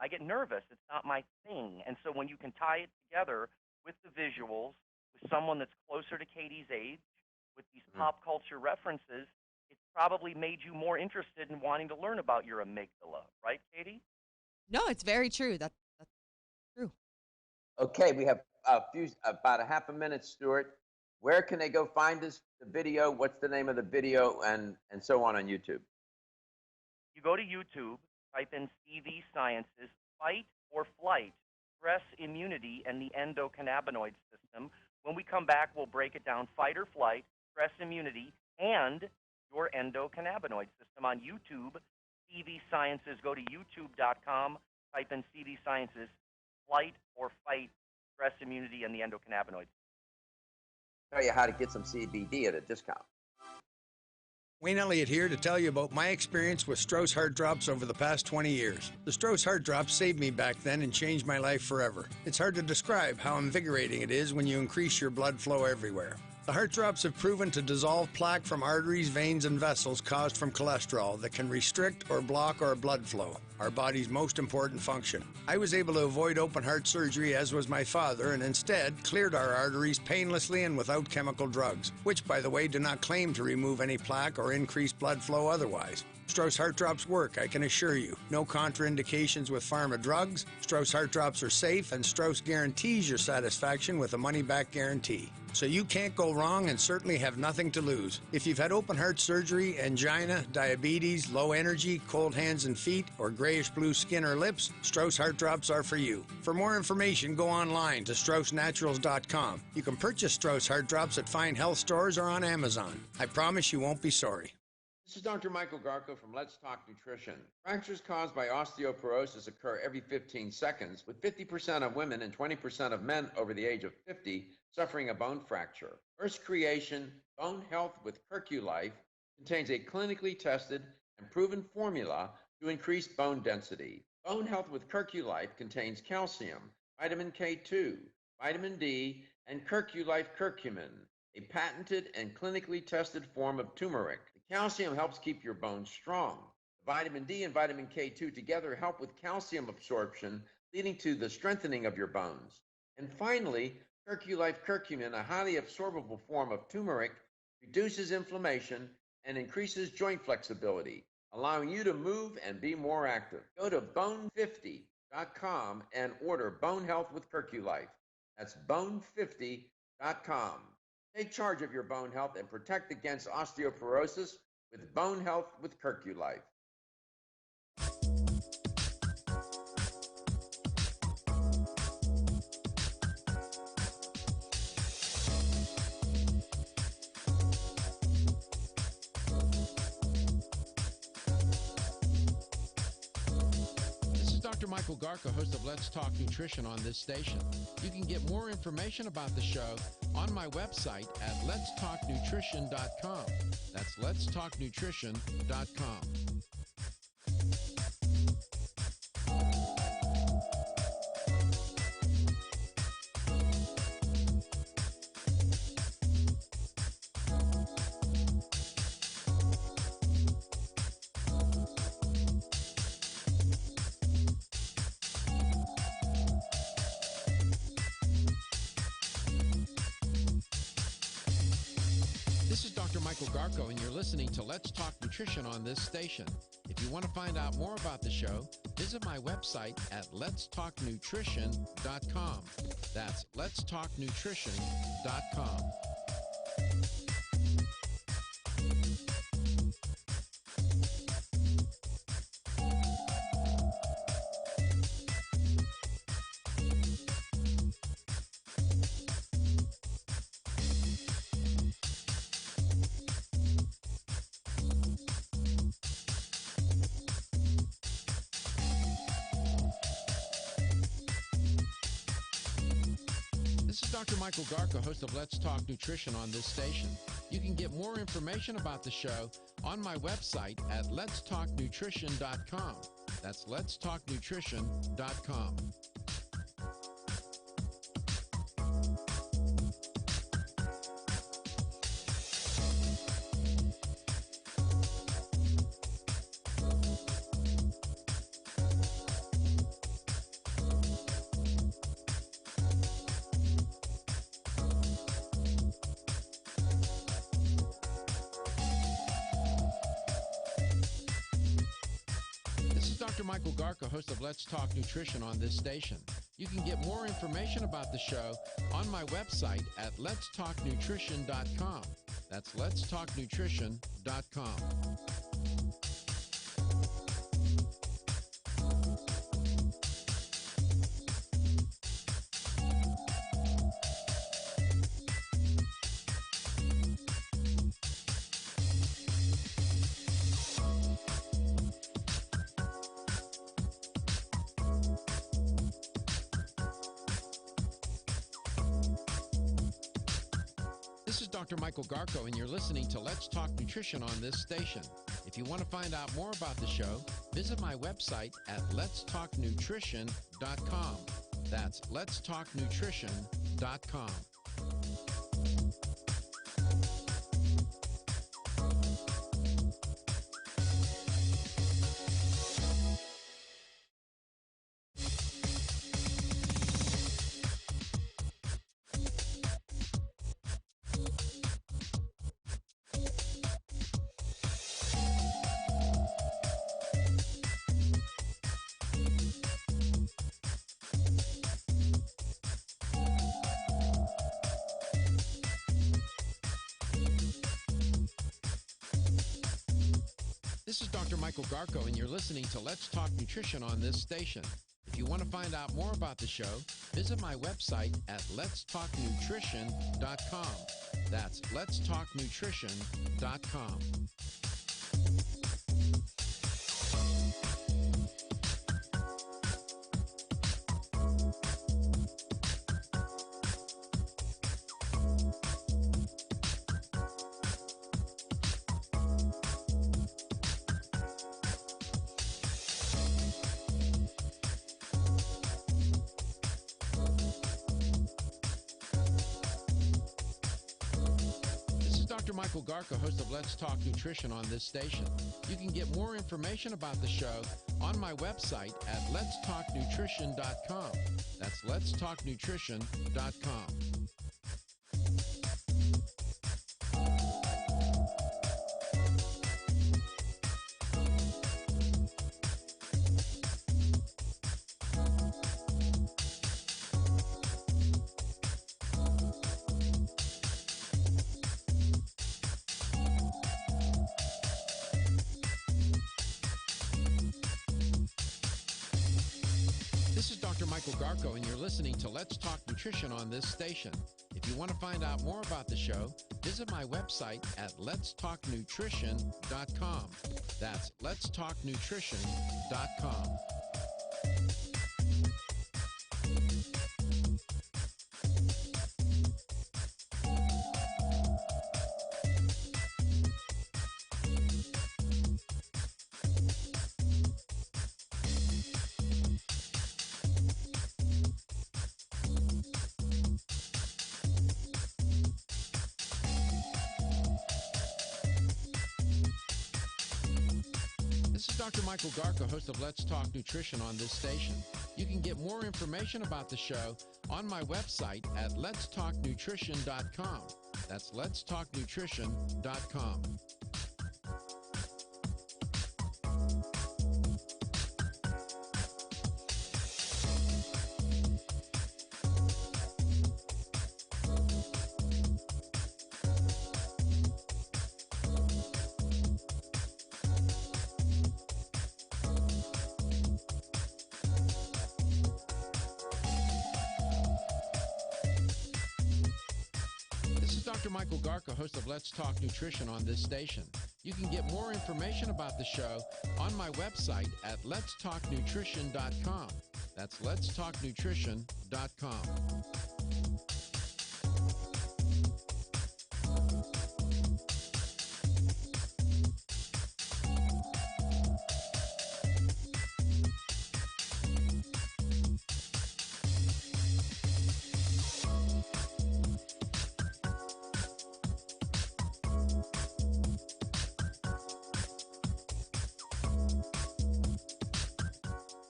I get nervous. It's not my thing. And so when you can tie it together with the visuals, with someone that's closer to Katie's age, with these pop culture references, it's probably made you more interested in wanting to learn about your amygdala. Right, Katie? No, it's very true. That's true. Okay, we have about a half a minute, Stuart. Where can they go find the video? What's the name of the video, and so on YouTube? You go to YouTube, type in CV Sciences, Fight or Flight, Stress Immunity, and the Endocannabinoid System. When we come back, we'll break it down: fight or flight, stress immunity, and your endocannabinoid system on YouTube. CV Sciences. Go to youtube.com, type in CV Sciences, Flight or Fight, Stress Immunity, and the Endocannabinoid System. Tell you how to get some CBD at a discount. Wayne Elliott here to tell you about my experience with Strauss Heart Drops over the past 20 years. The Strauss Heart Drops saved me back then and changed my life forever. It's hard to describe how invigorating it is when you increase your blood flow everywhere. The heart drops have proven to dissolve plaque from arteries, veins, and vessels caused from cholesterol that can restrict or block our blood flow, our body's most important function. I was able to avoid open heart surgery, as was my father, and instead cleared our arteries painlessly and without chemical drugs, which, by the way, do not claim to remove any plaque or increase blood flow otherwise. Strauss Heart Drops work, I can assure you. No contraindications with pharma drugs. Strauss Heart Drops are safe, and Strauss guarantees your satisfaction with a money-back guarantee. So you can't go wrong and certainly have nothing to lose. If you've had open heart surgery, angina, diabetes, low energy, cold hands and feet, or grayish-blue skin or lips, Strauss Heart Drops are for you. For more information, go online to StraussNaturals.com. You can purchase Strauss Heart Drops at fine health stores or on Amazon. I promise you won't be sorry. This is Dr. Michael Garko from Let's Talk Nutrition. Fractures caused by osteoporosis occur every 15 seconds, with 50% of women and 20% of men over the age of 50 suffering a bone fracture. Earth's Creation Bone Health with Curculife contains a clinically tested and proven formula to increase bone density. Bone Health with Curculife contains calcium, vitamin K2, vitamin D, and Curculife curcumin, a patented and clinically tested form of turmeric. The calcium helps keep your bones strong. The vitamin D and vitamin K2 together help with calcium absorption, leading to the strengthening of your bones. And finally, Curculife curcumin, a highly absorbable form of turmeric, reduces inflammation and increases joint flexibility, allowing you to move and be more active. Go to bone50.com and order Bone Health with Curculife. That's bone50.com. Take charge of your bone health and protect against osteoporosis with Bone Health with Curculife. Dr. Michael Garko, host of Let's Talk Nutrition on this station. You can get more information about the show on my website at letstalknutrition.com. That's letstalknutrition.com. This is Dr. Michael Garko, and you're listening to Let's Talk Nutrition on this station. If you want to find out more about the show, visit my website at letstalknutrition.com. That's letstalknutrition.com. This is Dr. Michael Garko, host of Let's Talk Nutrition on this station. You can get more information about the show on my website at letstalknutrition.com. That's letstalknutrition.com. Dr. Michael Garko, host of Let's Talk Nutrition on this station. You can get more information about the show on my website at letstalknutrition.com. That's letstalknutrition.com. This is Dr. Michael Garko, and you're listening to Let's Talk Nutrition on this station. If you want to find out more about the show, visit my website at letstalknutrition.com. That's letstalknutrition.com. This is Dr. Michael Garko, and you're listening to Let's Talk Nutrition on this station. If you want to find out more about the show, visit my website at letstalknutrition.com. That's letstalknutrition.com. Dr. Michael Garko, host of Let's Talk Nutrition on this station. You can get more information about the show on my website at letstalknutrition.com. That's letstalknutrition.com. This is Dr. Michael Garko, and you're listening to Let's Talk Nutrition on this station. If you want to find out more about the show, visit my website at letstalknutrition.com. That's letstalknutrition.com. This is Dr. Michael Garko, host of Let's Talk Nutrition on this station. You can get more information about the show on my website at letstalknutrition.com. That's letstalknutrition.com. Dr. Michael Garko, host of Let's Talk Nutrition on this station. You can get more information about the show on my website at letstalknutrition.com. That's letstalknutrition.com.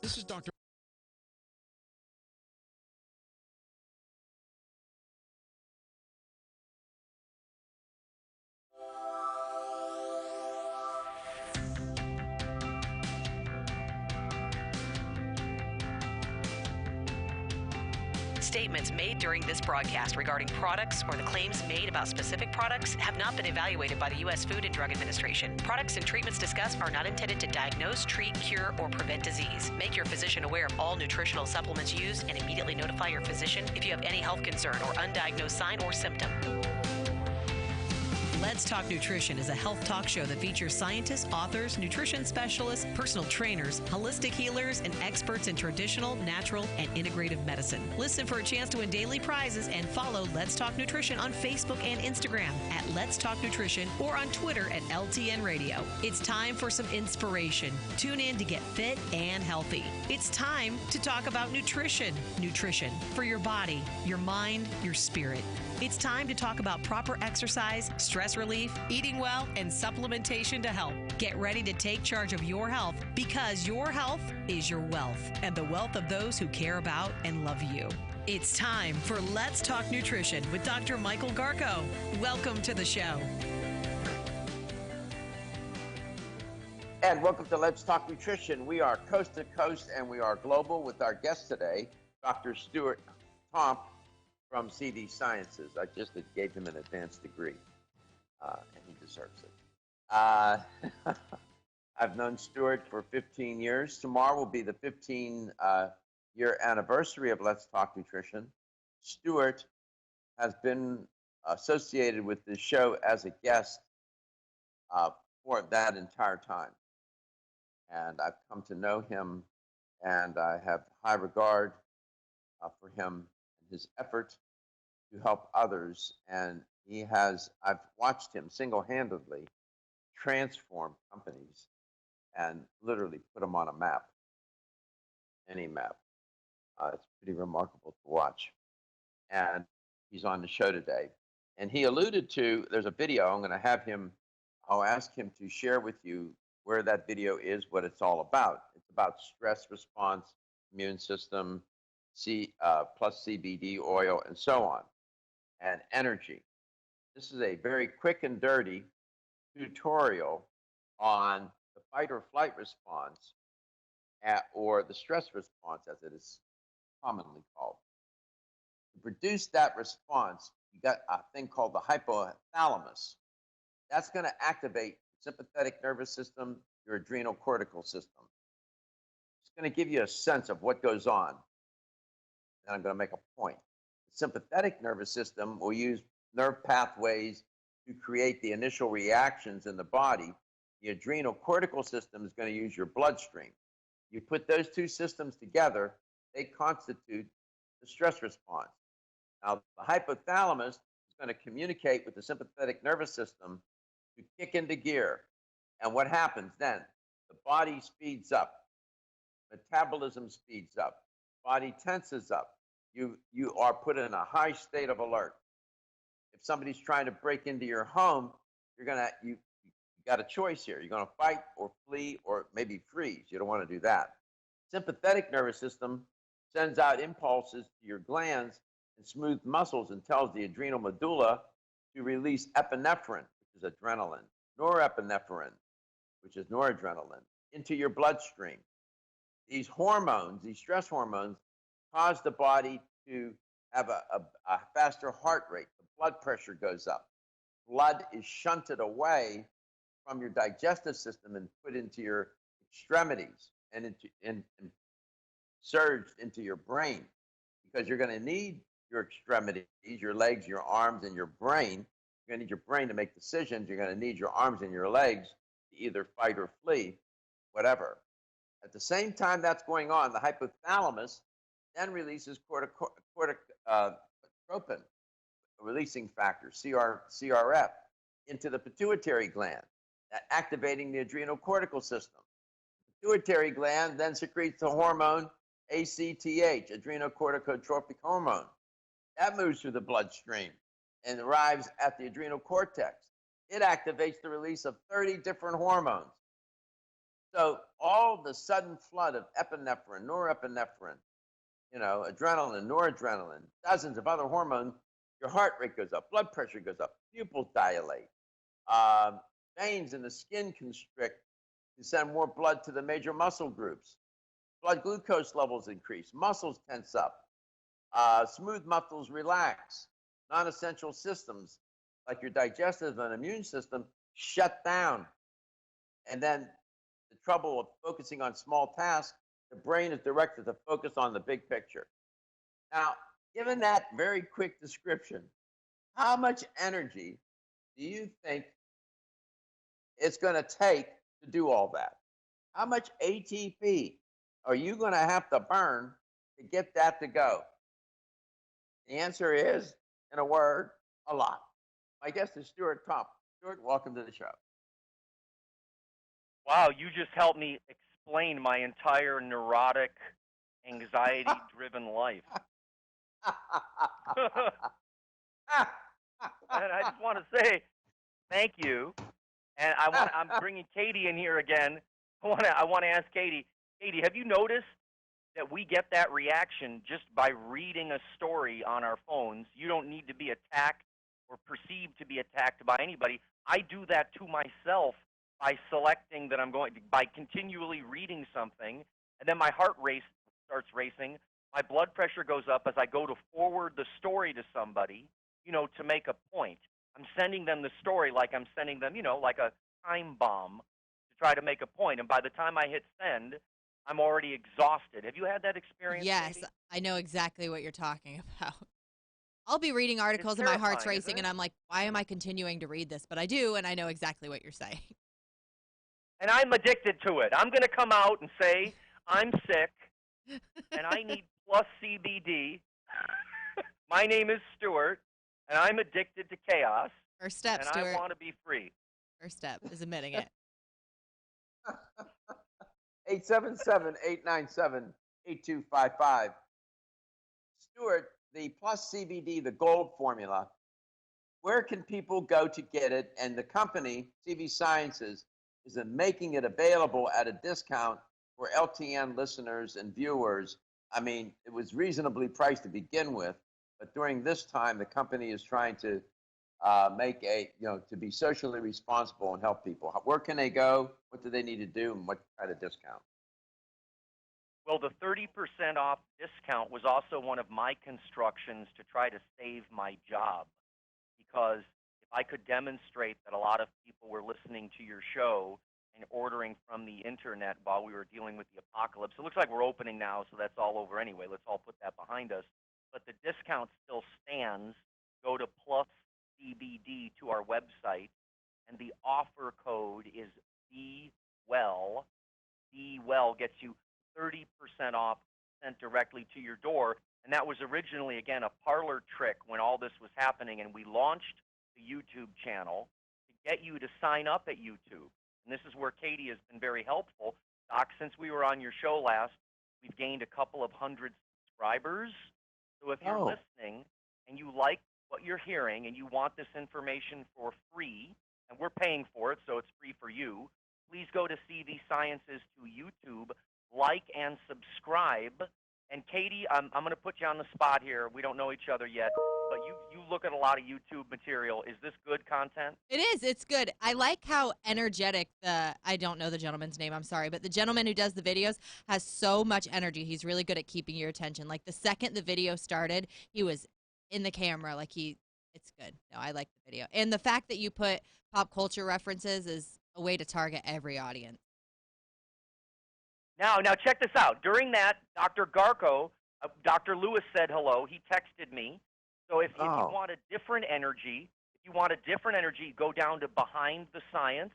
This is Dr. Statements made during this broadcast regarding products or the claims made about specific products have not been evaluated by the U.S. Food and Drug Administration. Products and treatments discussed are not intended to diagnose, treat, cure, or prevent disease. Make your physician aware of all nutritional supplements used and immediately notify your physician if you have any health concern or undiagnosed sign or symptom. Let's Talk Nutrition is a health talk show that features scientists, authors, nutrition specialists, personal trainers, holistic healers, and experts in traditional, natural, and integrative medicine. Listen for a chance to win daily prizes and follow Let's Talk Nutrition on Facebook and Instagram at Let's Talk Nutrition or on Twitter at LTN Radio. It's time for some inspiration. Tune in to get fit and healthy. It's time to talk about nutrition. Nutrition for your body, your mind, your spirit. It's time to talk about proper exercise, stress relief, eating well, and supplementation to help. Get ready to take charge of your health because your health is your wealth and the wealth of those who care about and love you. It's time for Let's Talk Nutrition with Dr. Michael Garko. Welcome to the show. And welcome to Let's Talk Nutrition. We are coast to coast and we are global with our guest today, Dr. Stuart Tomp from CD Sciences. I just gave him an advanced degree, and he deserves it. I've known Stuart for 15 years. Tomorrow will be the 15-year anniversary of Let's Talk Nutrition. Stuart has been associated with the show as a guest for that entire time. And I've come to know him, and I have high regard for him and his effort to help others. And I've watched him single-handedly transform companies and literally put them on a map, any map. It's pretty remarkable to watch. And he's on the show today. And he alluded to, there's a video, I'll ask him to share with you where that video is, what it's all about. It's about stress response, immune system, PlusCBD oil, and so on, and energy. This is a very quick and dirty tutorial on the fight or flight response, or the stress response, as it is commonly called. To produce that response, you got a thing called the hypothalamus. That's going to activate the sympathetic nervous system, your adrenal cortical system. It's going to give you a sense of what goes on. Then I'm going to make a point. The sympathetic nervous system will use nerve pathways to create the initial reactions in the body. The adrenal cortical system is going to use your bloodstream. You put those two systems together, they constitute the stress response. Now, the hypothalamus is going to communicate with the sympathetic nervous system to kick into gear. And what happens then? The body speeds up. Metabolism speeds up. Body tenses up. You are put in a high state of alert. If somebody's trying to break into your home, you got a choice here. You're going to fight or flee or maybe freeze. You don't want to do that. Sympathetic nervous system sends out impulses to your glands and smooth muscles and tells the adrenal medulla to release epinephrine, which is adrenaline, norepinephrine, which is noradrenaline, into your bloodstream. These hormones, these stress hormones, cause the body to have a faster heart rate. The blood pressure goes up. Blood is shunted away from your digestive system and put into your extremities and surged into your brain, because you're going to need your extremities, your legs, your arms, and your brain. You're going to need your brain to make decisions. You're going to need your arms and your legs to either fight or flee, whatever. At the same time that's going on, the hypothalamus then releases corticotropin, releasing factor, CRF, into the pituitary gland, activating the adrenal cortical system. The pituitary gland then secretes the hormone ACTH, adrenocorticotropic hormone. That moves through the bloodstream and arrives at the adrenal cortex. It activates the release of 30 different hormones. So all the sudden flood of epinephrine, norepinephrine, adrenaline, noradrenaline, dozens of other hormones, your heart rate goes up, blood pressure goes up, pupils dilate, veins in the skin constrict to send more blood to the major muscle groups. Blood glucose levels increase, muscles tense up, smooth muscles relax, non-essential systems like your digestive and immune system shut down. And then the trouble of focusing on small tasks, the brain is directed to focus on the big picture. Now, given that very quick description, how much energy do you think it's going to take to do all that? How much ATP are you going to have to burn to get that to go? The answer is, in a word, a lot. My guest is Stuart Trump. Stuart, welcome to the show. Wow, you just helped me explain my entire neurotic, anxiety-driven life. And I just want to say thank you. And I'm bringing Katie in here again. I want to ask Katie. Katie, have you noticed that we get that reaction just by reading a story on our phones? You don't need to be attacked or perceived to be attacked by anybody. I do that to myself by selecting that by continually reading something, and then my heart rate starts racing. My blood pressure goes up as I go to forward the story to somebody, to make a point. I'm sending them the story like I'm sending them, like a time bomb to try to make a point, and by the time I hit send, I'm already exhausted. Have you had that experience? Yes, Katie? I know exactly what you're talking about. I'll be reading articles It's and my heart's terrifying, racing, isn't and it? I'm like, why am I continuing to read this? But I do, and I know exactly what you're saying. And I'm addicted to it. I'm going to come out and say I'm sick and I need plus CBD. My name is Stuart, and I'm addicted to chaos. First step, and Stuart. I want to be free. First step is admitting it. 877-897-8255. Stuart, the Plus CBD, the gold formula, where can people go to get it? And the company, CV Sciences, is making it available at a discount for LTN listeners and viewers. I mean, it was reasonably priced to begin with, but during this time, the company is trying to to be socially responsible and help people. Where can they go? What do they need to do? And what kind of discount? Well, the 30% off discount was also one of my constructions to try to save my job, because if I could demonstrate that a lot of people were listening to your show and ordering from the internet while we were dealing with the apocalypse. It looks like we're opening now, so that's all over anyway. Let's all put that behind us. But the discount still stands. Go to PlusCBD to our website, and the offer code is BeWell. BeWell gets you 30% off sent directly to your door. And that was originally, again, a parlor trick when all this was happening, and we launched the YouTube channel to get you to sign up at YouTube. And this is where Katie has been very helpful. Doc, since we were on your show last, we've gained a couple of hundred subscribers. So if you're listening and you like what you're hearing and you want this information for free, and we're paying for it, so it's free for you, please go to CV Sciences to YouTube, like and subscribe. And Katie, I'm going to put you on the spot here. We don't know each other yet, but you look at a lot of YouTube material. Is this good content? It is. It's good. I like how energetic I don't know the gentleman's name, I'm sorry, but the gentleman who does the videos has so much energy. He's really good at keeping your attention. Like the second the video started, he was in the camera. It's good. No, I like the video. And the fact that you put pop culture references is a way to target every audience. Now check this out. During that, Dr. Garko, Dr. Lewis said hello. He texted me. So if you want a different energy, go down to Behind the Science.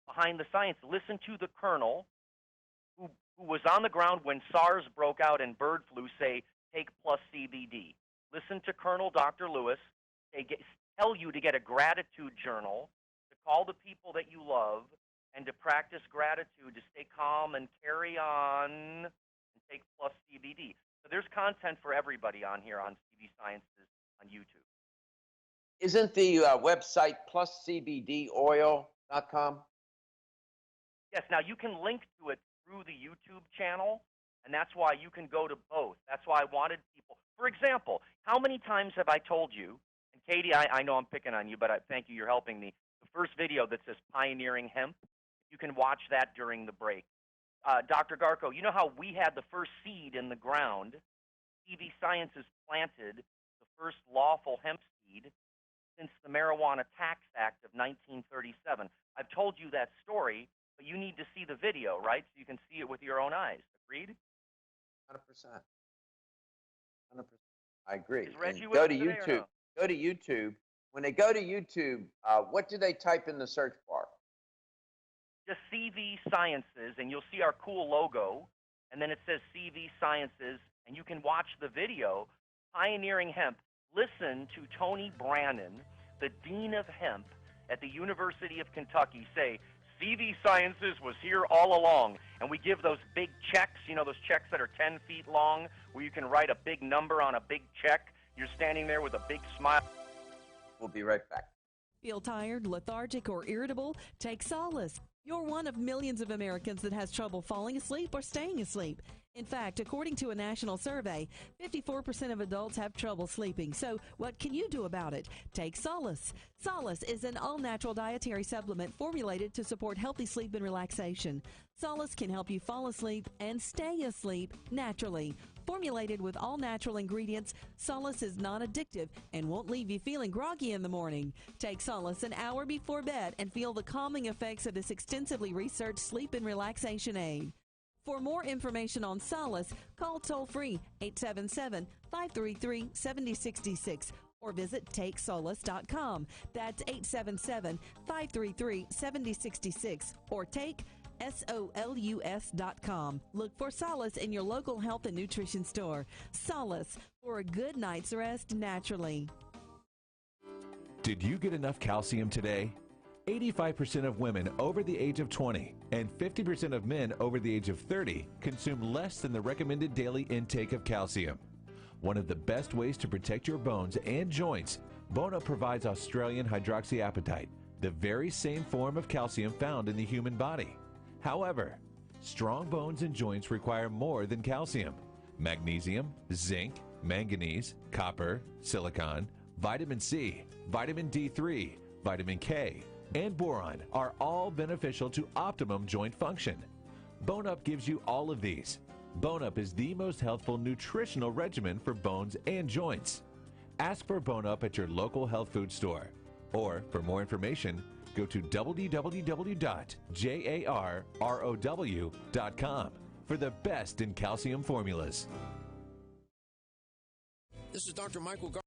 Behind the Science. Listen to the Colonel, who was on the ground when SARS broke out and bird flu, say, take plus CBD. Listen to Colonel Dr. Lewis. They tell you to get a gratitude journal, to call the people that you love, and to practice gratitude, to stay calm and carry on and take plus CBD. So there's content for everybody on here on CV Sciences on YouTube. Isn't the website pluscbdoil.com? Yes, now you can link to it through the YouTube channel, and that's why you can go to both. That's why I wanted people. For example, how many times have I told you, and Katie, I know I'm picking on you, but thank you, you're helping me. The first video that says Pioneering Hemp, you can watch that during the break. Dr. Garko, you know how we had the first seed in the ground? CV Sciences planted the first lawful hemp seed since the Marijuana Tax Act of 1937. I've told you that story, but you need to see the video, right? So you can see it with your own eyes. Agreed? 100%. 100%. I agree. Is Reggie And with go us to today or YouTube. no? Go to YouTube. When they go to YouTube, what do they type in the search bar? Just CV Sciences, and you'll see our cool logo, and then it says CV Sciences, and you can watch the video, Pioneering Hemp. Listen to Tony Brannon, the Dean of Hemp at the University of Kentucky, say, CV Sciences was here all along. And we give those big checks, you know, those checks that are 10 feet long, where you can write a big number on a big check. You're standing there with a big smile. We'll be right back. Feel tired, lethargic, or irritable? Take solace. You're one of millions of Americans that has trouble falling asleep or staying asleep. In fact, according to a national survey, 54% of adults have trouble sleeping. So what can you do about it? Take Solace. Solace is an all-natural dietary supplement formulated to support healthy sleep and relaxation. Solace can help you fall asleep and stay asleep naturally. Formulated with all natural ingredients, Solace is non-addictive and won't leave you feeling groggy in the morning. Take Solace an hour before bed and feel the calming effects of this extensively researched sleep and relaxation aid. For more information on Solace, call toll-free 877-533-7066 or visit takesolace.com. That's 877-533-7066 or take SOLUS.com. Look for Solace in your local health and nutrition store. Solace, for a good night's rest naturally. Did you get enough calcium today? 85% of women over the age of 20 and 50% of men over the age of 30 consume less than the recommended daily intake of calcium. One of the best ways to protect your bones and joints, Bone Up provides Australian hydroxyapatite, the very same form of calcium found in the human body. However, strong bones and joints require more than calcium. Magnesium, zinc, manganese, copper, silicon, vitamin C, vitamin D3, vitamin K, and boron are all beneficial to optimum joint function. Bone Up gives you all of these. Bone Up is the most healthful nutritional regimen for bones and joints. Ask for Bone Up at your local health food store. Or, for more information, go to www.jarrow.com for the best in calcium formulas. This is Dr. Michael Garko.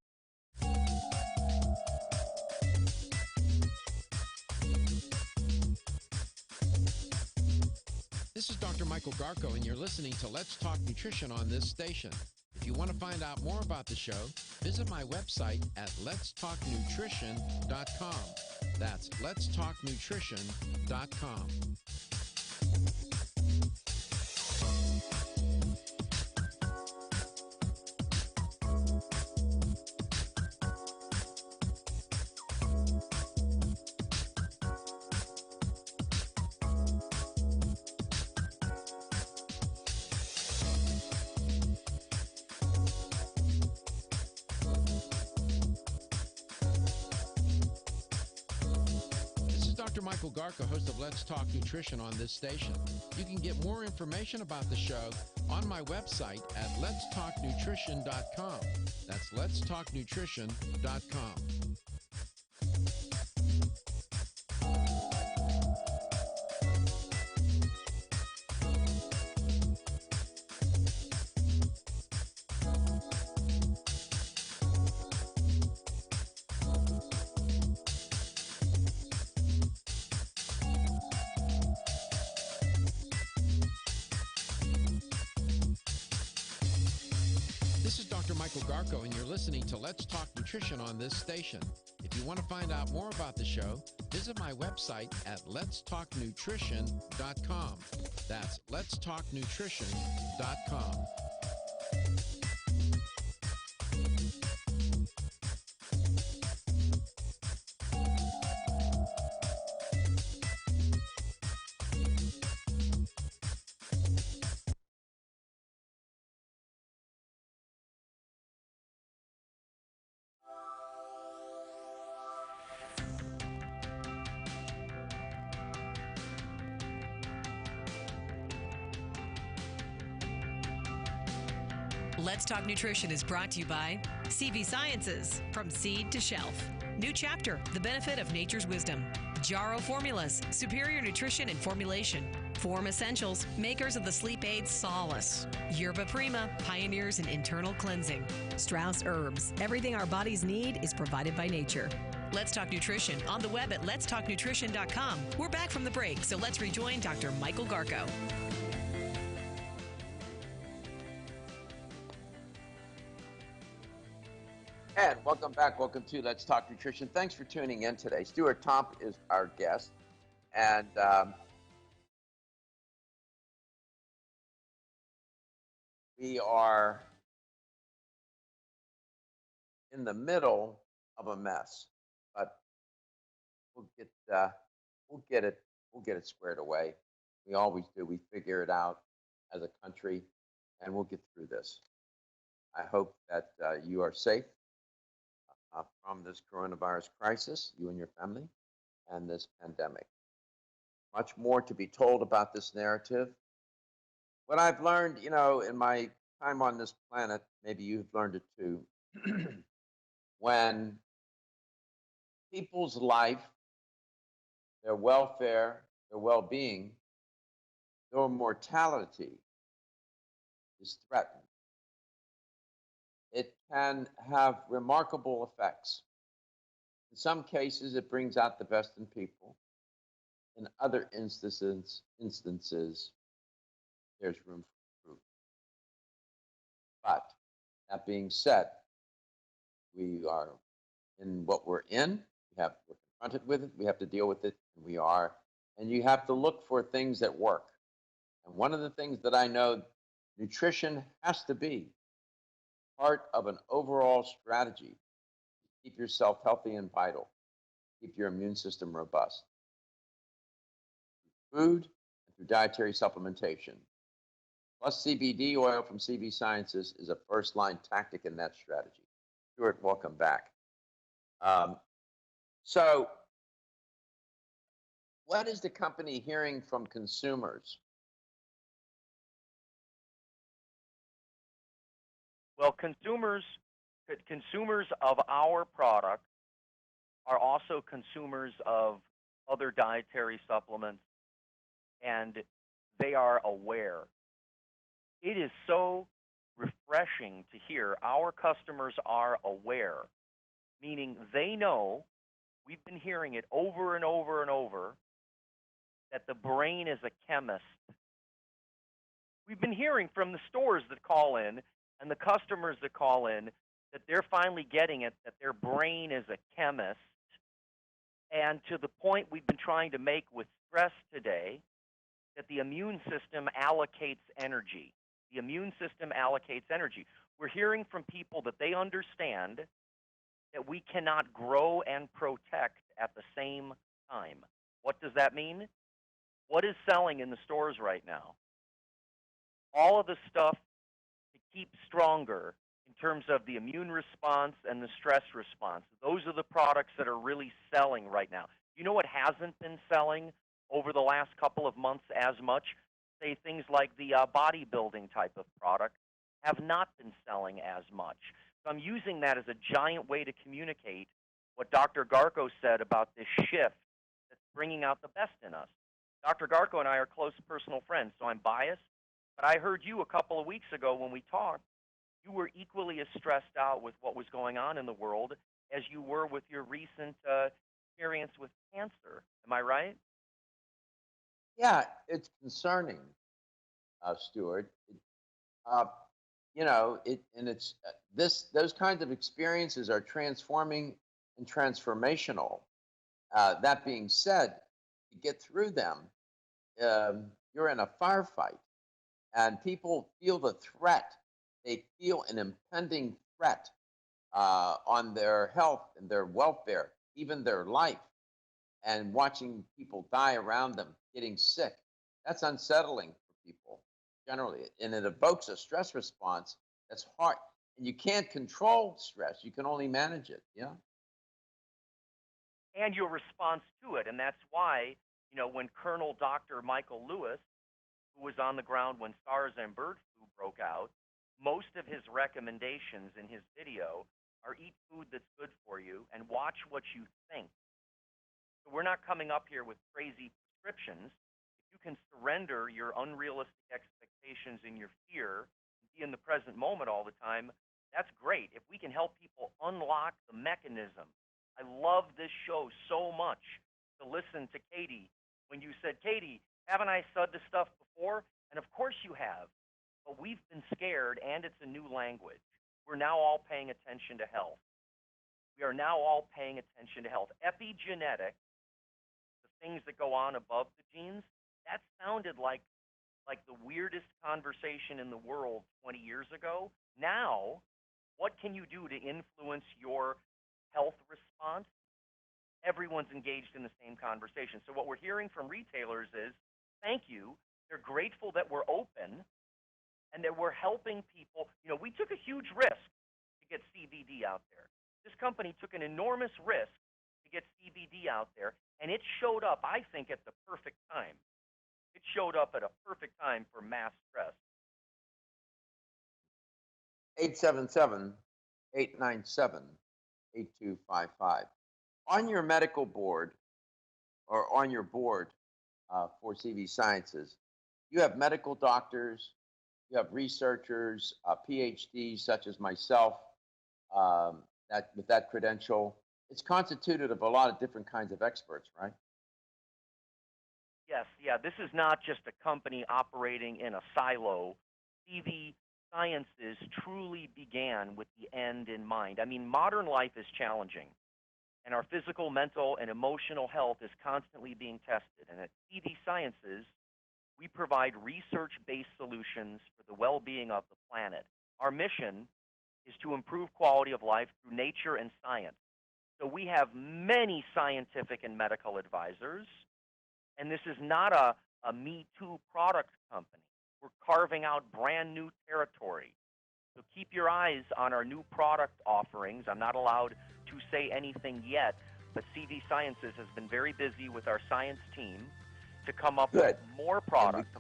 This is Dr. Michael Garko, and you're listening to Let's Talk Nutrition on this station. If you want to find out more about the show, visit my website at letstalknutrition.com. That's letstalknutrition.com. Dr. Michael Garko, host of Let's Talk Nutrition on this station. You can get more information about the show on my website at letstalknutrition.com. That's letstalknutrition.com. This is Dr. Michael Garko, and you're listening to Let's Talk Nutrition on this station. If you want to find out more about the show, visit my website at letstalknutrition.com. That's letstalknutrition.com. Let's Talk Nutrition is brought to you by CV Sciences, from seed to shelf. New chapter, the benefit of nature's wisdom. Jarrow Formulas, superior nutrition and formulation. Form Essentials, makers of the sleep aid Solace. Yerba Prima, pioneers in internal cleansing. Strauss Herbs, everything our bodies need is provided by nature. Let's Talk Nutrition on the web at letstalknutrition.com. We're back from the break, so let's rejoin Dr. Michael Garko. And welcome back. Welcome to Let's Talk Nutrition. Thanks for tuning in today. Stuart Tomp is our guest. And we are in the middle of a mess, but we'll get it squared away. We always do. We figure it out as a country, and we'll get through this. I hope that you are safe from this coronavirus crisis, you and your family, and this pandemic. Much more to be told about this narrative. What I've learned, in my time on this planet, maybe you've learned it too, when people's life, their welfare, their well being, their mortality is threatened, it can have remarkable effects. In some cases, it brings out the best in people. In other instances, there's room for improvement. But that being said, we are in what we're in. We're confronted with it. We have to deal with it. And we are. And you have to look for things that work. And one of the things that I know, nutrition has to be part of an overall strategy to keep yourself healthy and vital, keep your immune system robust. Food and through dietary supplementation. PlusCBD oil from CB Sciences is a first-line tactic in that strategy. Stuart, welcome back. So what is the company hearing from consumers? Well, consumers of our product are also consumers of other dietary supplements, and they are aware. It is so refreshing to hear our customers are aware, meaning they know, we've been hearing it over and over and over, that the brain is a chemist. We've been hearing from the stores that call in and the customers that call in that they're finally getting it, that their brain is a chemist. And to the point we've been trying to make with stress today, that the immune system allocates energy. The immune system allocates energy. We're hearing from people that they understand that we cannot grow and protect at the same time. What does that mean? What is selling in the stores right now? All of the stuff to keep stronger in terms of the immune response and the stress response. Those are the products that are really selling right now. You know what hasn't been selling over the last couple of months as much? Say things like the bodybuilding type of product have not been selling as much. So I'm using that as a giant way to communicate what Dr. Garko said about this shift that's bringing out the best in us. Dr. Garko and I are close personal friends, so I'm biased. But I heard you a couple of weeks ago when we talked, you were equally as stressed out with what was going on in the world as you were with your recent experience with cancer. Am I right? Yeah, it's concerning, Stuart. Those kinds of experiences are transforming and transformational. That being said, to get through them, you're in a firefight, and people feel the threat. They feel an impending threat on their health and their welfare, even their life, and watching people die around them, getting sick. That's unsettling for people generally, and it evokes a stress response that's hard. And you can't control stress; you can only manage it. Yeah. And your response to it. And that's why, when Colonel Dr. Michael Lewis, who was on the ground when SARS and bird flu broke out, most of his recommendations in his video are eat food that's good for you and watch what you think. So we're not coming up here with crazy prescriptions. If you can surrender your unrealistic expectations and your fear and be in the present moment all the time, that's great. If we can help people unlock the mechanism. I love this show so much to listen to Katie when you said, Katie, haven't I said this stuff before? And of course you have. But we've been scared, and it's a new language. We're now all paying attention to health. We are now all paying attention to health. Epigenetics, the things that go on above the genes, that sounded like the weirdest conversation in the world 20 years ago. Now, what can you do to influence your health response? Everyone's engaged in the same conversation. So what we're hearing from retailers is, thank you. They're grateful that we're open and that we're helping people. We took a huge risk to get CBD out there. This company took an enormous risk to get CBD out there, and it showed up, I think, at the perfect time. It showed up at a perfect time for mass stress. 877-897-8255. On your medical board or on your board for CV Sciences, you have medical doctors, you have researchers, PhDs such as myself, that with that credential. It's constituted of a lot of different kinds of experts, right? Yes, yeah, this is not just a company operating in a silo. CV Sciences truly began with the end in mind. I mean, modern life is challenging, and our physical, mental, and emotional health is constantly being tested. And at CV Sciences, we provide research-based solutions for the well-being of the planet. Our mission is to improve quality of life through nature and science. So we have many scientific and medical advisors, and this is not a Me Too product company. We're carving out brand new territory. So keep your eyes on our new product offerings. I'm not allowed to say anything yet, but CV Sciences has been very busy with our science team to come up with more products.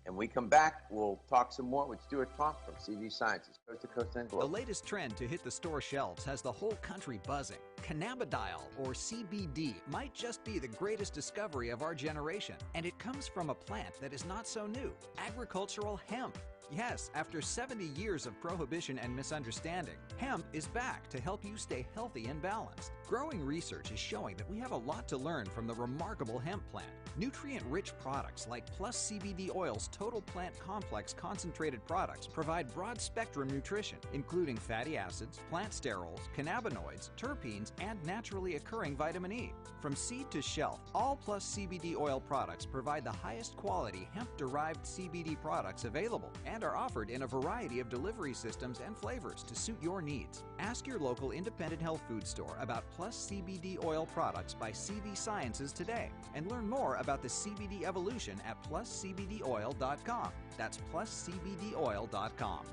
And we come back, we'll talk some more with Stuart Trump from CV Sciences, coast to coast and The global. latest trend to hit the store shelves has the whole country buzzing. Cannabidiol, or CBD, might just be the greatest discovery of our generation, and it comes from a plant that is not so new, agricultural hemp. Yes, after 70 years of prohibition and misunderstanding, hemp is back to help you stay healthy and balanced. Growing research is showing that we have a lot to learn from the remarkable hemp plant. Nutrient-rich products like PlusCBD Oil's Total Plant Complex concentrated products provide broad-spectrum nutrition, including fatty acids, plant sterols, cannabinoids, terpenes, and naturally occurring vitamin E. From seed to shelf, all PlusCBD Oil products provide the highest quality hemp-derived CBD products available and are offered in a variety of delivery systems and flavors to suit your needs. Ask your local independent health food store about PlusCBD Oil products by CV Sciences today and learn more about the CBD evolution at PlusCBDOil.com. That's PlusCBDOil.com.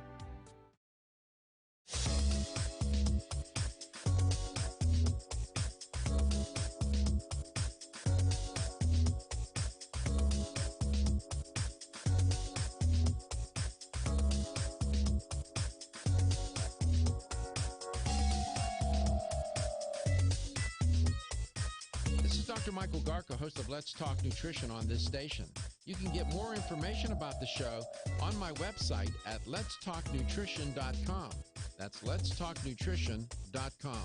Dr. Michael Garka, host of Let's Talk Nutrition on this station. You can get more information about the show on my website at letstalknutrition.com. That's letstalknutrition.com.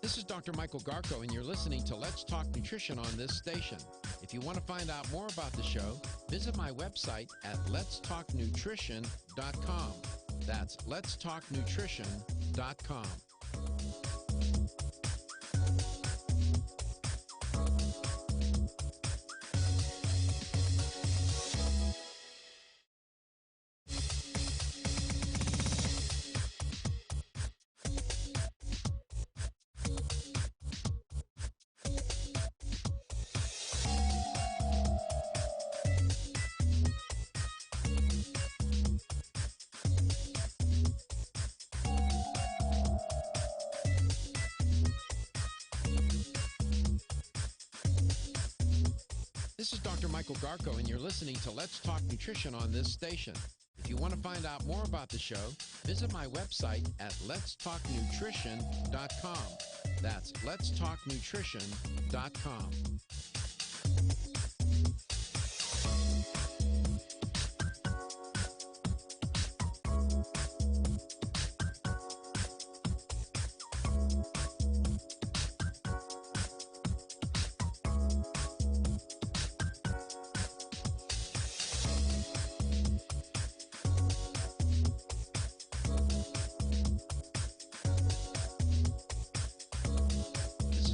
This is Dr. Michael Garko, and you're listening to Let's Talk Nutrition on this station. If you want to find out more about the show, visit my website at letstalknutrition.com. That's letstalknutrition.com. This is Dr. Michael Garko, and you're listening to Let's Talk Nutrition on this station. If you want to find out more about the show, visit my website at letstalknutrition.com. That's letstalknutrition.com.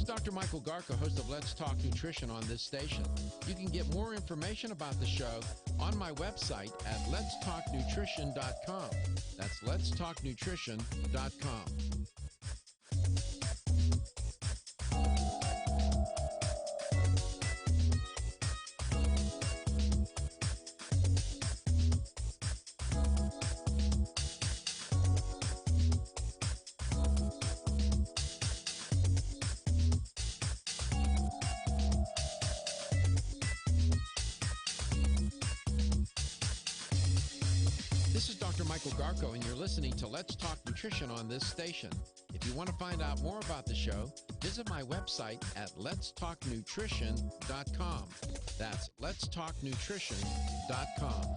Dr. Michael Garka, host of Let's Talk Nutrition on this station. You can get more information about the show on my website at letstalknutrition.com. That's letstalknutrition.com. This is Dr. Michael Garko, and you're listening to Let's Talk Nutrition on this station. If you want to find out more about the show, visit my website at letstalknutrition.com. That's letstalknutrition.com.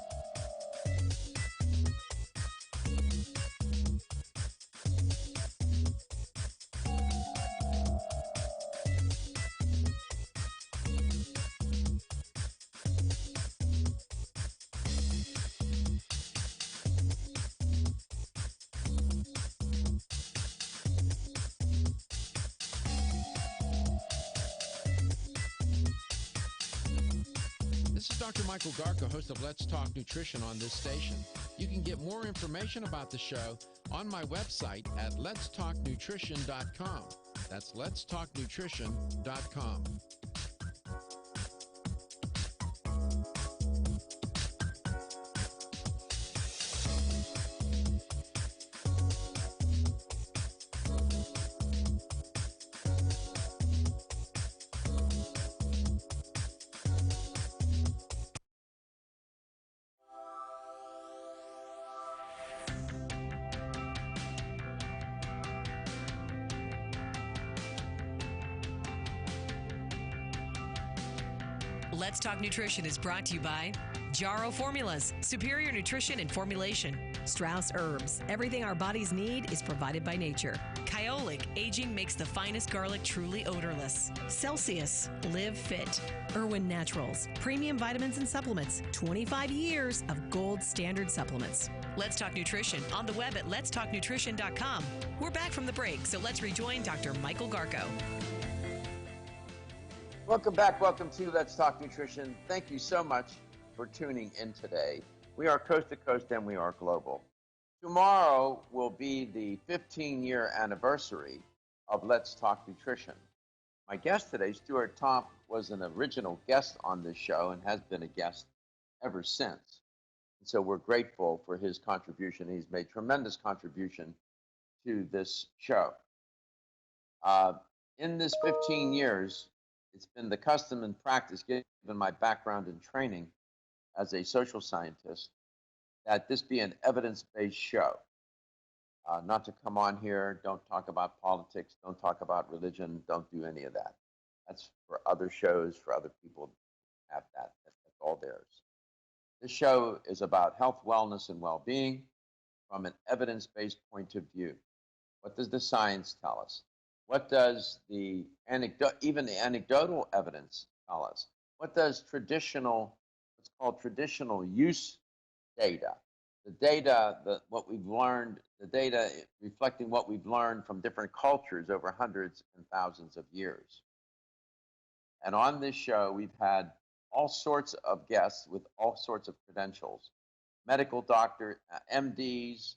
This is Dr. Michael Garko, host of Let's Talk Nutrition on this station. You can get more information about the show on my website at letstalknutrition.com. That's letstalknutrition.com. Let's Talk Nutrition is brought to you by Jarrow Formulas, superior nutrition and formulation. Strauss Herbs, everything our bodies need is provided by nature. Kyolic, aging makes the finest garlic truly odorless. Celsius, live fit. Irwin Naturals, premium vitamins and supplements. 25 years of gold standard supplements. Let's Talk Nutrition on the web at letstalknutrition.com. We're back from the break, so let's rejoin Dr. Michael Garko. Welcome back. Welcome to Let's Talk Nutrition. Thank you so much for tuning in today. We are coast to coast and we are global. Tomorrow will be the 15-year anniversary of Let's Talk Nutrition. My guest today, Stuart Tomp, was an original guest on this show and has been a guest ever since. And so we're grateful for his contribution. He's made tremendous contribution to this show. In this 15 years, it's been the custom and practice, given my background and training as a social scientist, that this be an evidence-based show. Not to come on here, don't talk about politics, don't talk about religion, don't do any of that. That's for other shows, for other people to have that. That's all theirs. This show is about health, wellness, and well-being from an evidence-based point of view. What does the science tell us? What does the even the anecdotal evidence tell us? What does what's called traditional use data, the data, what we've learned, the data reflecting what we've learned from different cultures over hundreds and thousands of years. And on this show, we've had all sorts of guests with all sorts of credentials, medical doctor, MDs,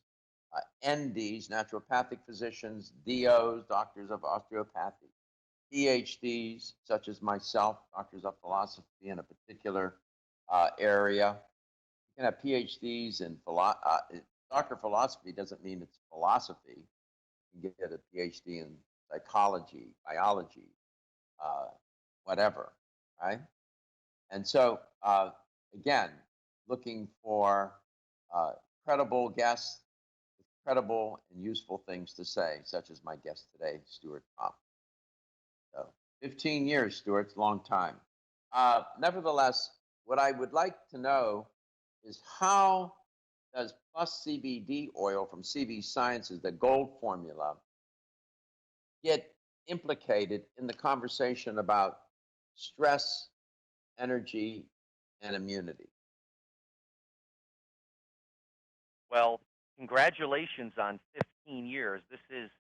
NDs, naturopathic physicians, DOs, doctors of osteopathy, PhDs, such as myself, doctors of philosophy in a particular area. You can have PhDs in doctor of philosophy doesn't mean it's philosophy. You can get a PhD in psychology, biology, whatever, right? And so, again, looking for credible guests, credible and useful things to say, such as my guest today, Stuart Tomp. So 15 years, Stuart, it's a long time. Nevertheless, what I would like to know is how does PlusCBD oil from CV Sciences, the gold formula, get implicated in the conversation about stress, energy, and immunity? Well, congratulations on 15 years. This is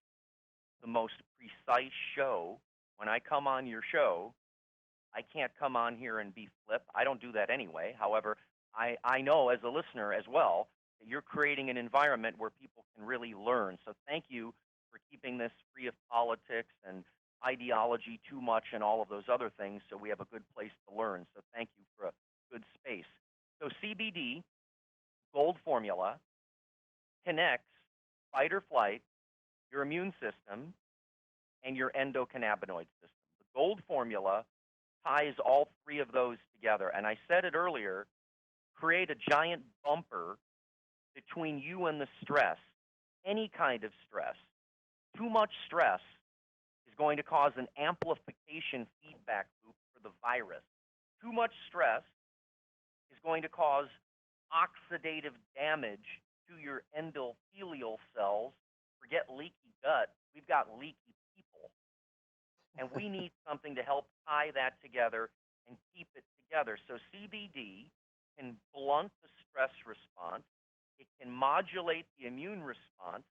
the most precise show. When I come on your show, I can't come on here and be flip. I don't do that anyway. However, I know as a listener as well that you're creating an environment where people can really learn. So thank you for keeping this free of politics and ideology too much and all of those other things, so we have a good place to learn. So thank you for a good space. So CBD, gold formula, connects fight or flight, your immune system, and your endocannabinoid system. The gold formula ties all three of those together. And I said it earlier, create a giant bumper between you and the stress, any kind of stress. Too much stress is going to cause an amplification feedback loop for the virus. Too much stress is going to cause oxidative damage to your endothelial cells. Forget leaky gut. We've got leaky people. And we need something to help tie that together and keep it together. So CBD can blunt the stress response. It can modulate the immune response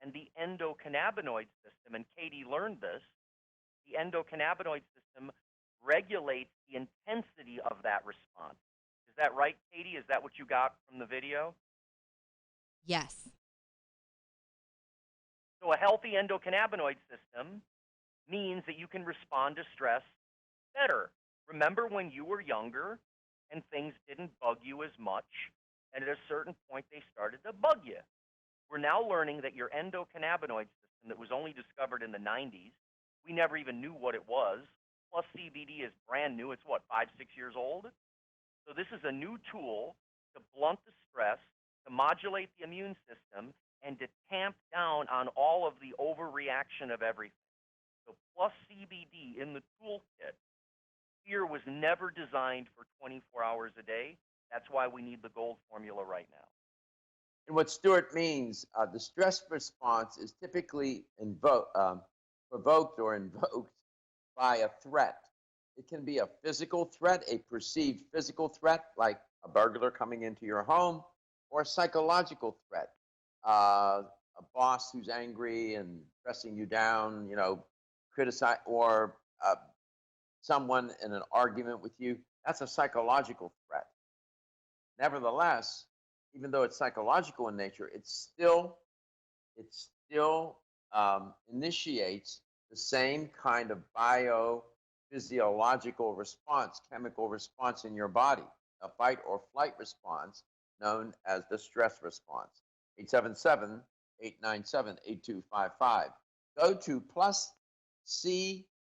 and the endocannabinoid system. And Katie learned this. The endocannabinoid system regulates the intensity of that response. Is that right, Katie? Is that what you got from the video? Yes. So a healthy endocannabinoid system means that you can respond to stress better. Remember when you were younger and things didn't bug you as much, and at a certain point they started to bug you. We're now learning that your endocannabinoid system that was only discovered in the 90s, we never even knew what it was. PlusCBD is brand new. It's what, 5, 6 years old? So this is a new tool to blunt the stress, to modulate the immune system, and to tamp down on all of the overreaction of everything. So PlusCBD in the toolkit. Fear was never designed for 24 hours a day. That's why we need the gold formula right now. And what Stuart means, the stress response is typically provoked or invoked by a threat. It can be a physical threat, a perceived physical threat, like a burglar coming into your home, or a psychological threat, a boss who's angry and pressing you down, criticize, or someone in an argument with you. That's a psychological threat. Nevertheless, even though it's psychological in nature, it still initiates the same kind of biophysiological response, chemical response in your body, a fight or flight response known as the stress response. 877-897-8255. Go to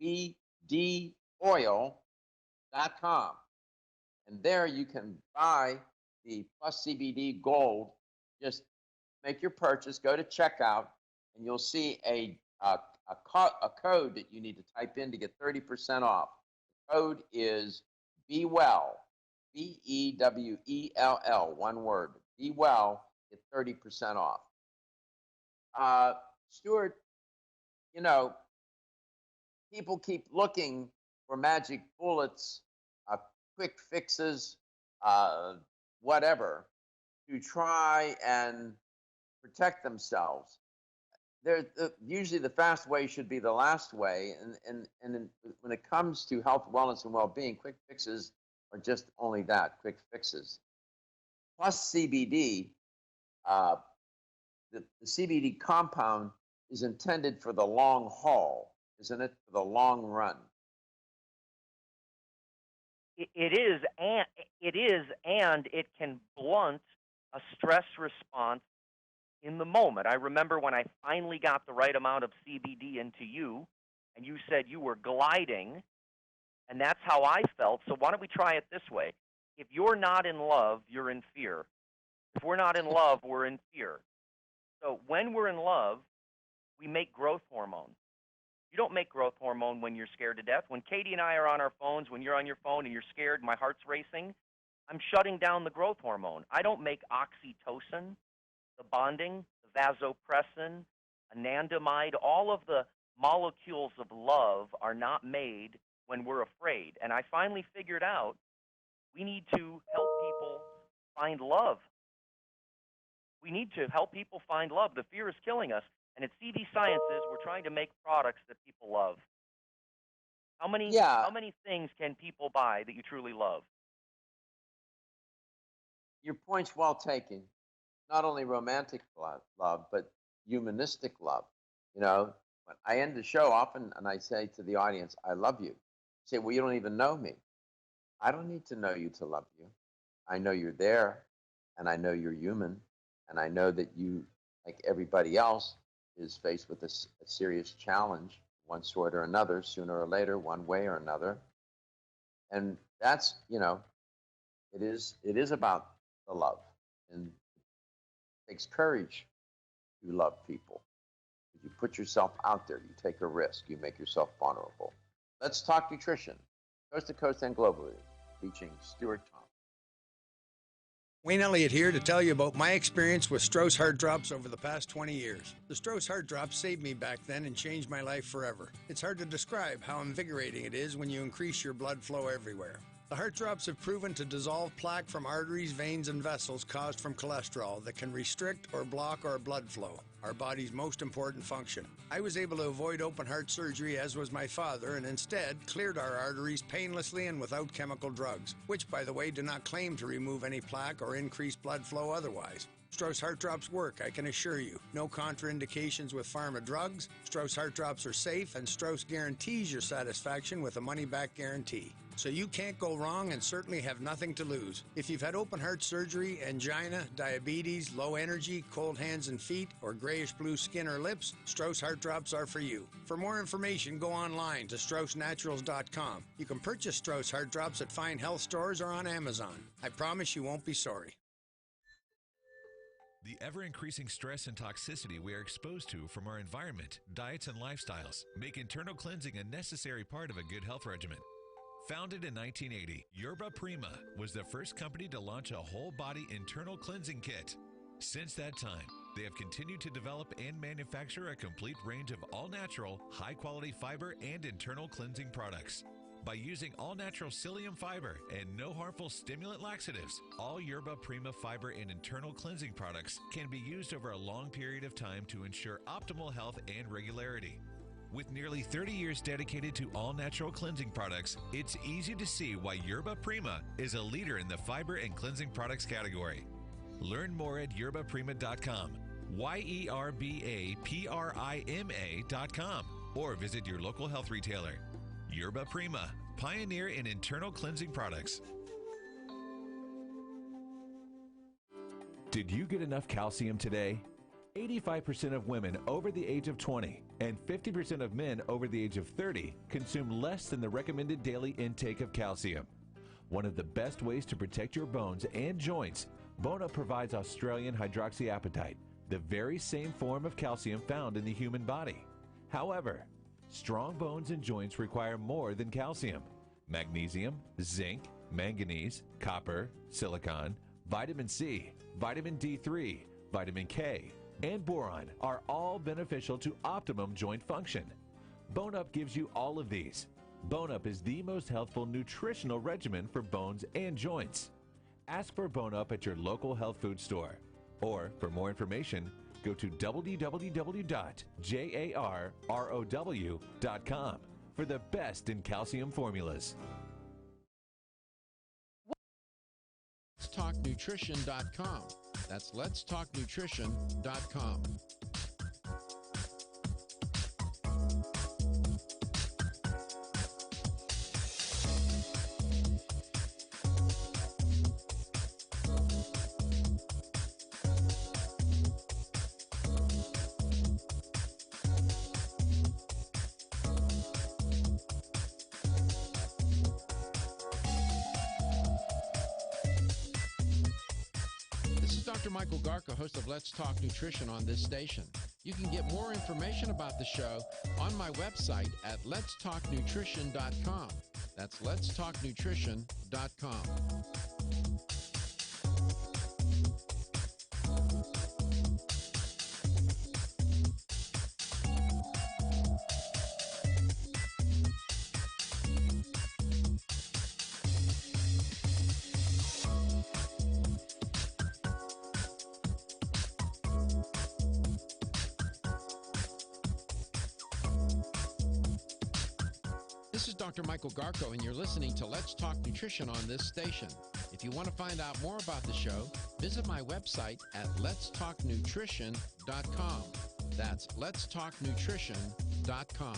PlusCBDoil.com, and there you can buy the PlusCBD Gold. Just make your purchase, go to checkout, and you'll see a code that you need to type in to get 30% off. The code is BeWell, BeWell, one word. BeWell, get 30% off. Stuart, people keep looking for magic bullets, quick fixes, whatever, to try and protect themselves. Usually the fast way should be the last way, and when it comes to health, wellness, and well-being, quick fixes are just only that, quick fixes. PlusCBD, the CBD compound is intended for the long haul, isn't it? For the long run. It is, and it can blunt a stress response in the moment. I remember when I finally got the right amount of CBD into you, and you said you were gliding, and that's how I felt. So why don't we try it this way? If you're not in love, you're in fear. If we're not in love, we're in fear. So when we're in love, we make growth hormone. You don't make growth hormone when you're scared to death. When Katie and I are on our phones, when you're on your phone and you're scared, my heart's racing, I'm shutting down the growth hormone. I don't make oxytocin, the bonding, the vasopressin, anandamide. All of the molecules of love are not made when we're afraid. And I finally figured out we need to help people find love. We need to help people find love. The fear is killing us. And at CV Sciences, we're trying to make products that people love. How many things can people buy that you truly love? Your point's well taken. Not only romantic love, but humanistic love. When I end the show often and I say to the audience, I love you. They say, well, you don't even know me. I don't need to know you to love you. I know you're there, and I know you're human, and I know that you, like everybody else, is faced with a serious challenge, one sort or another, sooner or later, one way or another. And that's, it is about the love. And It takes courage to love people. You put yourself out there. You take a risk. You make yourself vulnerable. Let's talk nutrition, coast to coast and globally, featuring Stuart Thomas. Wayne Elliott here to tell you about my experience with Strauss Heart Drops over the past 20 years. The Strauss Heart Drops saved me back then and changed my life forever. It's hard to describe how invigorating it is when you increase your blood flow everywhere. The Heart Drops have proven to dissolve plaque from arteries, veins, and vessels caused from cholesterol that can restrict or block our blood flow, our body's most important function. I was able to avoid open heart surgery, as was my father, and instead cleared our arteries painlessly and without chemical drugs, which, by the way, do not claim to remove any plaque or increase blood flow otherwise. Strauss Heart Drops work, I can assure you. No contraindications with pharma drugs. Strauss Heart Drops are safe, and Strauss guarantees your satisfaction with a money-back guarantee. So you can't go wrong and certainly have nothing to lose. If you've had open heart surgery, angina, diabetes, low energy, cold hands and feet, or grayish-blue skin or lips, Strauss Heart Drops are for you. For more information, go online to StraussNaturals.com. You can purchase Strauss Heart Drops at fine health stores or on Amazon. I promise you won't be sorry. The ever-increasing stress and toxicity we are exposed to from our environment, diets, and lifestyles make internal cleansing a necessary part of a good health regimen. Founded in 1980, Yerba Prima was the first company to launch a whole-body internal cleansing kit. Since that time, they have continued to develop and manufacture a complete range of all-natural, high-quality fiber and internal cleansing products. By using all-natural psyllium fiber and no harmful stimulant laxatives, all Yerba Prima fiber and internal cleansing products can be used over a long period of time to ensure optimal health and regularity. With nearly 30 years dedicated to all-natural cleansing products, it's easy to see why Yerba Prima is a leader in the fiber and cleansing products category. Learn more at yerbaprima.com, YERBAPRIMA.com, or visit your local health retailer. Yerba Prima, pioneer in internal cleansing products. Did you get enough calcium today? 85% of women over the age of 20 and 50% of men over the age of 30 consume less than the recommended daily intake of calcium. One of the best ways to protect your bones and joints, Bone Up provides Australian hydroxyapatite, the very same form of calcium found in the human body. However, strong bones and joints require more than calcium. Magnesium, zinc, manganese, copper, silicon, vitamin C, vitamin D3, vitamin K, and boron are all beneficial to optimum joint function. Bone Up gives you all of these. Bone Up is the most healthful nutritional regimen for bones and joints. Ask for Bone Up at your local health food store. Or, for more information, go to www.jarrow.com for the best in calcium formulas. Let'sTalkNutrition.com. That's Let'sTalkNutrition.com. Dr. Michael Garca, host of Let's Talk Nutrition on this station. You can get more information about the show on my website at letstalknutrition.com. That's letstalknutrition.com. This is Dr. Michael Garco, and you're listening to Let's Talk Nutrition on this station. If you want to find out more about the show, visit my website at letstalknutrition.com. That's letstalknutrition.com.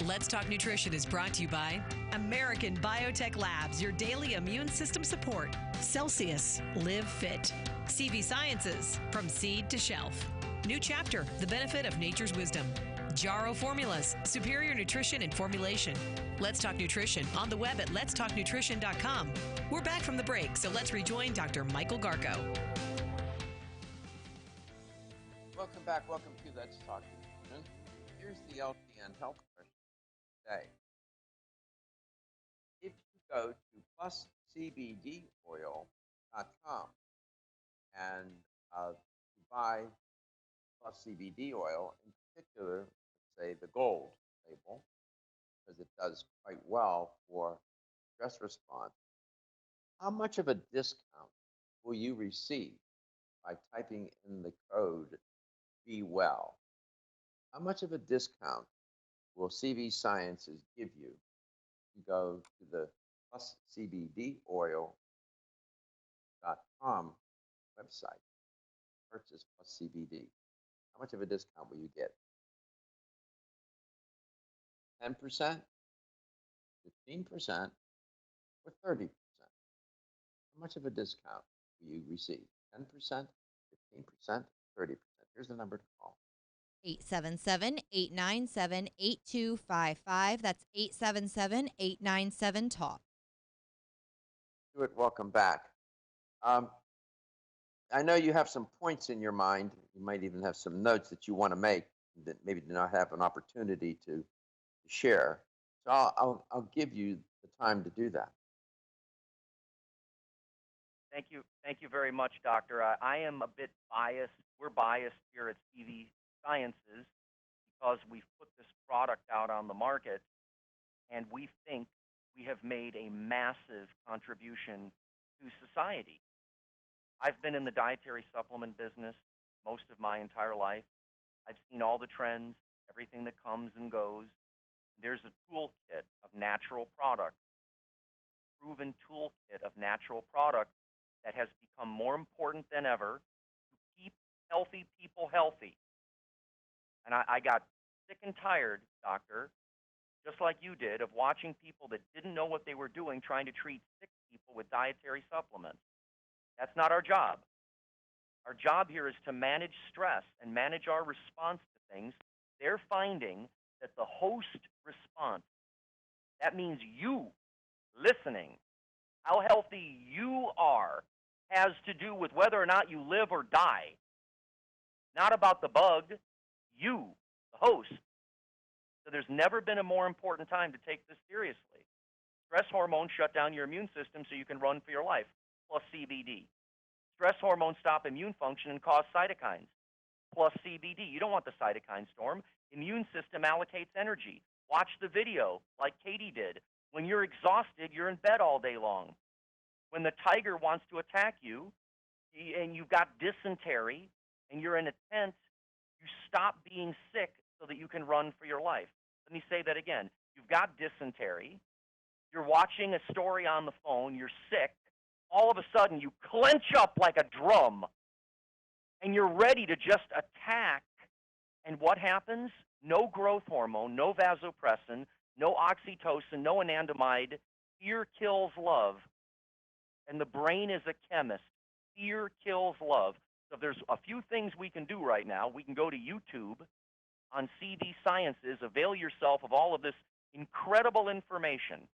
Let's Talk Nutrition is brought to you by American Biotech Labs, your daily immune system support. Celsius, live fit. CV Sciences, from seed to shelf. New Chapter, the benefit of nature's wisdom. Jarrow Formulas, superior nutrition and formulation. Let's Talk Nutrition on the web at letstalknutrition.com. We're back from the break, so let's rejoin Dr. Michael Garko. Welcome back. Welcome to Let's Talk Nutrition. Here's the LTN health question today. If you go to PlusCBDoil.com and you buy PlusCBD oil, in particular, let's say the gold label, because it does quite well for stress response, how much of a discount will you receive by typing in the code Be Well? How much of a discount will CV Sciences give you if you go to the PlusCBDoil.com website, purchase PlusCBD? How much of a discount will you get? 10%, 15%, or 30%? How much of a discount will you receive? 10%, 15%, 30%? Here's the number to call. 877-897-8255. That's 877-897-TALK. Stuart, welcome back. I know you have some points in your mind. You might even have some notes that you want to make that maybe do not have an opportunity to share. So I'll give you the time to do that. Thank you very much, Doctor. I am a bit biased. We're biased here at CV Sciences because we've put this product out on the market, and we think we have made a massive contribution to society. I've been in the dietary supplement business most of my entire life. I've seen all the trends, everything that comes and goes. There's a toolkit of natural products, proven toolkit of natural products that has become more important than ever to keep healthy people healthy. And I got sick and tired, Doctor, just like you did, of watching people that didn't know what they were doing trying to treat sick people with dietary supplements. That's not our job. Our job here is to manage stress and manage our response to things. They're finding that the host response, that means you listening, how healthy you are, has to do with whether or not you live or die. Not about the bug, you, the host. So there's never been a more important time to take this seriously. Stress hormones shut down your immune system so you can run for your life, plus CBD. Stress hormones stop immune function and cause cytokines, plus CBD. You don't want the cytokine storm. Immune system allocates energy. Watch the video like Katie did. When you're exhausted, you're in bed all day long. When the tiger wants to attack you and you've got dysentery and you're in a tent, you stop being sick so that you can run for your life. Let me say that again. You've got dysentery. You're watching a story on the phone. You're sick. All of a sudden, you clench up like a drum and you're ready to just attack. And what happens? No growth hormone, no vasopressin, no oxytocin, no anandamide. Fear kills love. And the brain is a chemist. Fear kills love. So if there's a few things we can do right now, we can go to YouTube on CV Sciences, avail yourself of all of this incredible information.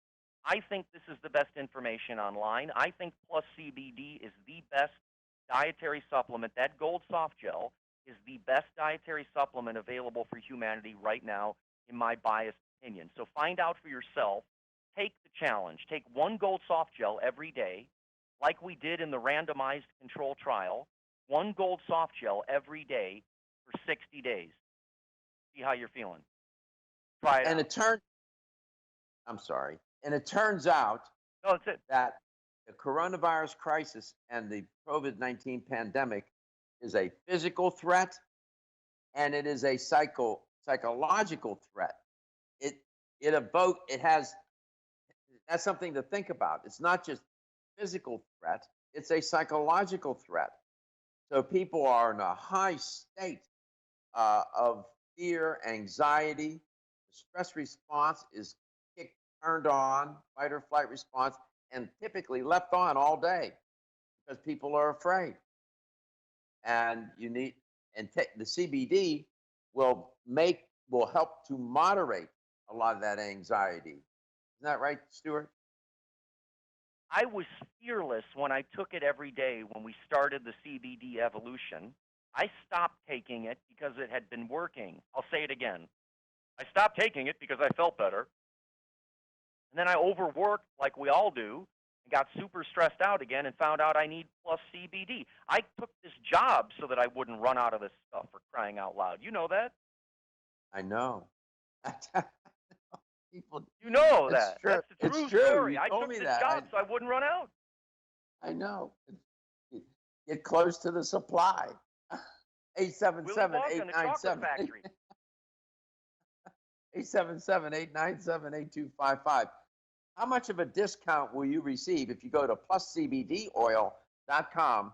I think this is the best information online. I think Plus CBD is the best dietary supplement. That gold soft gel is the best dietary supplement available for humanity right now, in my biased opinion. So find out for yourself. Take the challenge. Take one gold soft gel every day, like we did in the randomized control trial. One gold soft gel every day for 60 days. See how you're feeling. Try it out. And it turns out that's it. That the coronavirus crisis and the COVID-19 pandemic is a physical threat, and it is a psychological threat. That's something to think about. It's not just physical threat, it's a psychological threat. So people are in a high state of fear, anxiety. the stress response is turned on, fight or flight response, and typically left on all day because people are afraid. And you need, and the CBD will help to moderate a lot of that anxiety. Isn't that right, Stuart? I was fearless when I took it every day when we started the CBD evolution. I stopped taking it because it had been working. I'll say it again. I stopped taking it because I felt better. And then I overworked like we all do and got super stressed out again and found out I need PlusCBD. I took this job so that I wouldn't run out of this stuff, for crying out loud. You know that? I know. People, you know it's that. True. That's the it's true true. story. You I told took me this that. job so I wouldn't run out. I know. Get close to the supply. 877-897. 877-897-8255. How much of a discount will you receive if you go to PlusCBDoil.com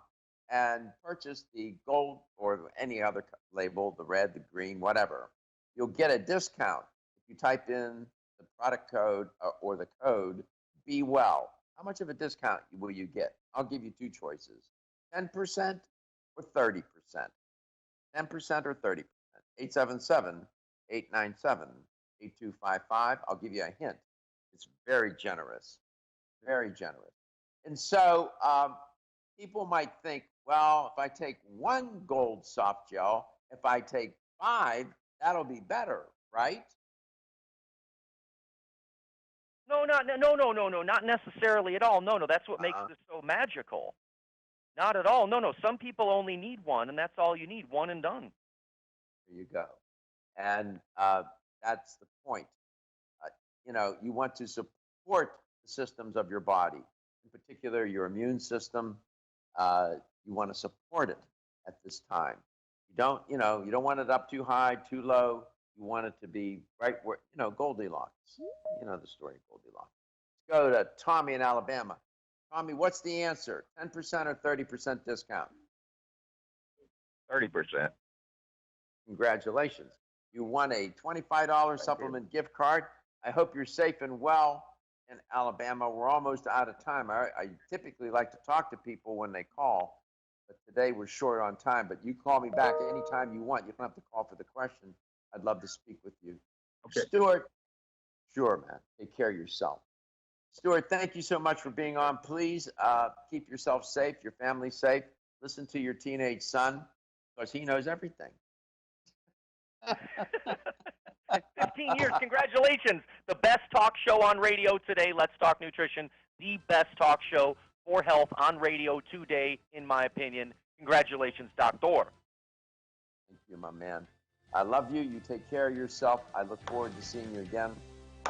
and purchase the gold or any other label, the red, the green, whatever? You'll get a discount if you type in the product code or the code Be Well. How much of a discount will you get? I'll give you two choices: 10% or 30%. 10% or 30%. 877-897-8255. I'll give you a hint. It's very generous, very generous. And so people might think, well, if I take one gold soft gel, if I take 5, that'll be better, right? No, not necessarily at all. No, that's what makes this so magical. Not at all. No. Some people only need one, and that's all you need, one and done. There you go. And that's the point. You want to support the systems of your body, in particular your immune system. You want to support it at this time. You don't want it up too high, too low. You want it to be right where, Goldilocks. You know the story of Goldilocks. Let's go to Tommy in Alabama. Tommy, what's the answer? 10% or 30% discount? 30%. Congratulations. You won a $25 supplement gift card. I hope you're safe and well in Alabama. We're almost out of time. I typically like to talk to people when they call, but today we're short on time. But you call me back anytime you want. You don't have to call for the question. I'd love to speak with you. Okay. Stuart, sure, man. Take care of yourself. Stuart, thank you so much for being on. Please keep yourself safe, your family safe. Listen to your teenage son because he knows everything. 15 years. Congratulations. The best talk show on radio today. Let's Talk Nutrition. The best talk show for health on radio today, in my opinion. Congratulations, Doctor. Thank you, my man. I love you. You take care of yourself. I look forward to seeing you again.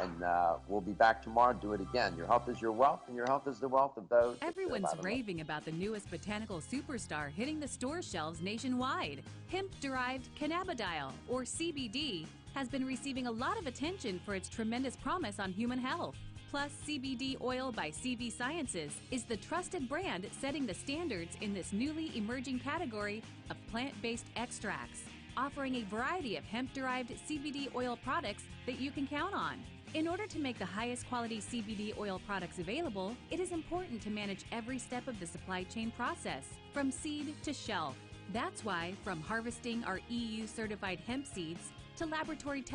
And we'll be back tomorrow. Do it again. Your health is your wealth, and your health is the wealth of those. Everyone's raving about the newest botanical superstar hitting the store shelves nationwide. Hemp-derived cannabidiol, or CBD, has been receiving a lot of attention for its tremendous promise on human health. PlusCBD Oil by CV Sciences is the trusted brand setting the standards in this newly emerging category of plant-based extracts, offering a variety of hemp-derived CBD oil products that you can count on. In order to make the highest quality CBD oil products available, it is important to manage every step of the supply chain process, from seed to shelf. That's why, from harvesting our EU-certified hemp seeds to laboratory testing,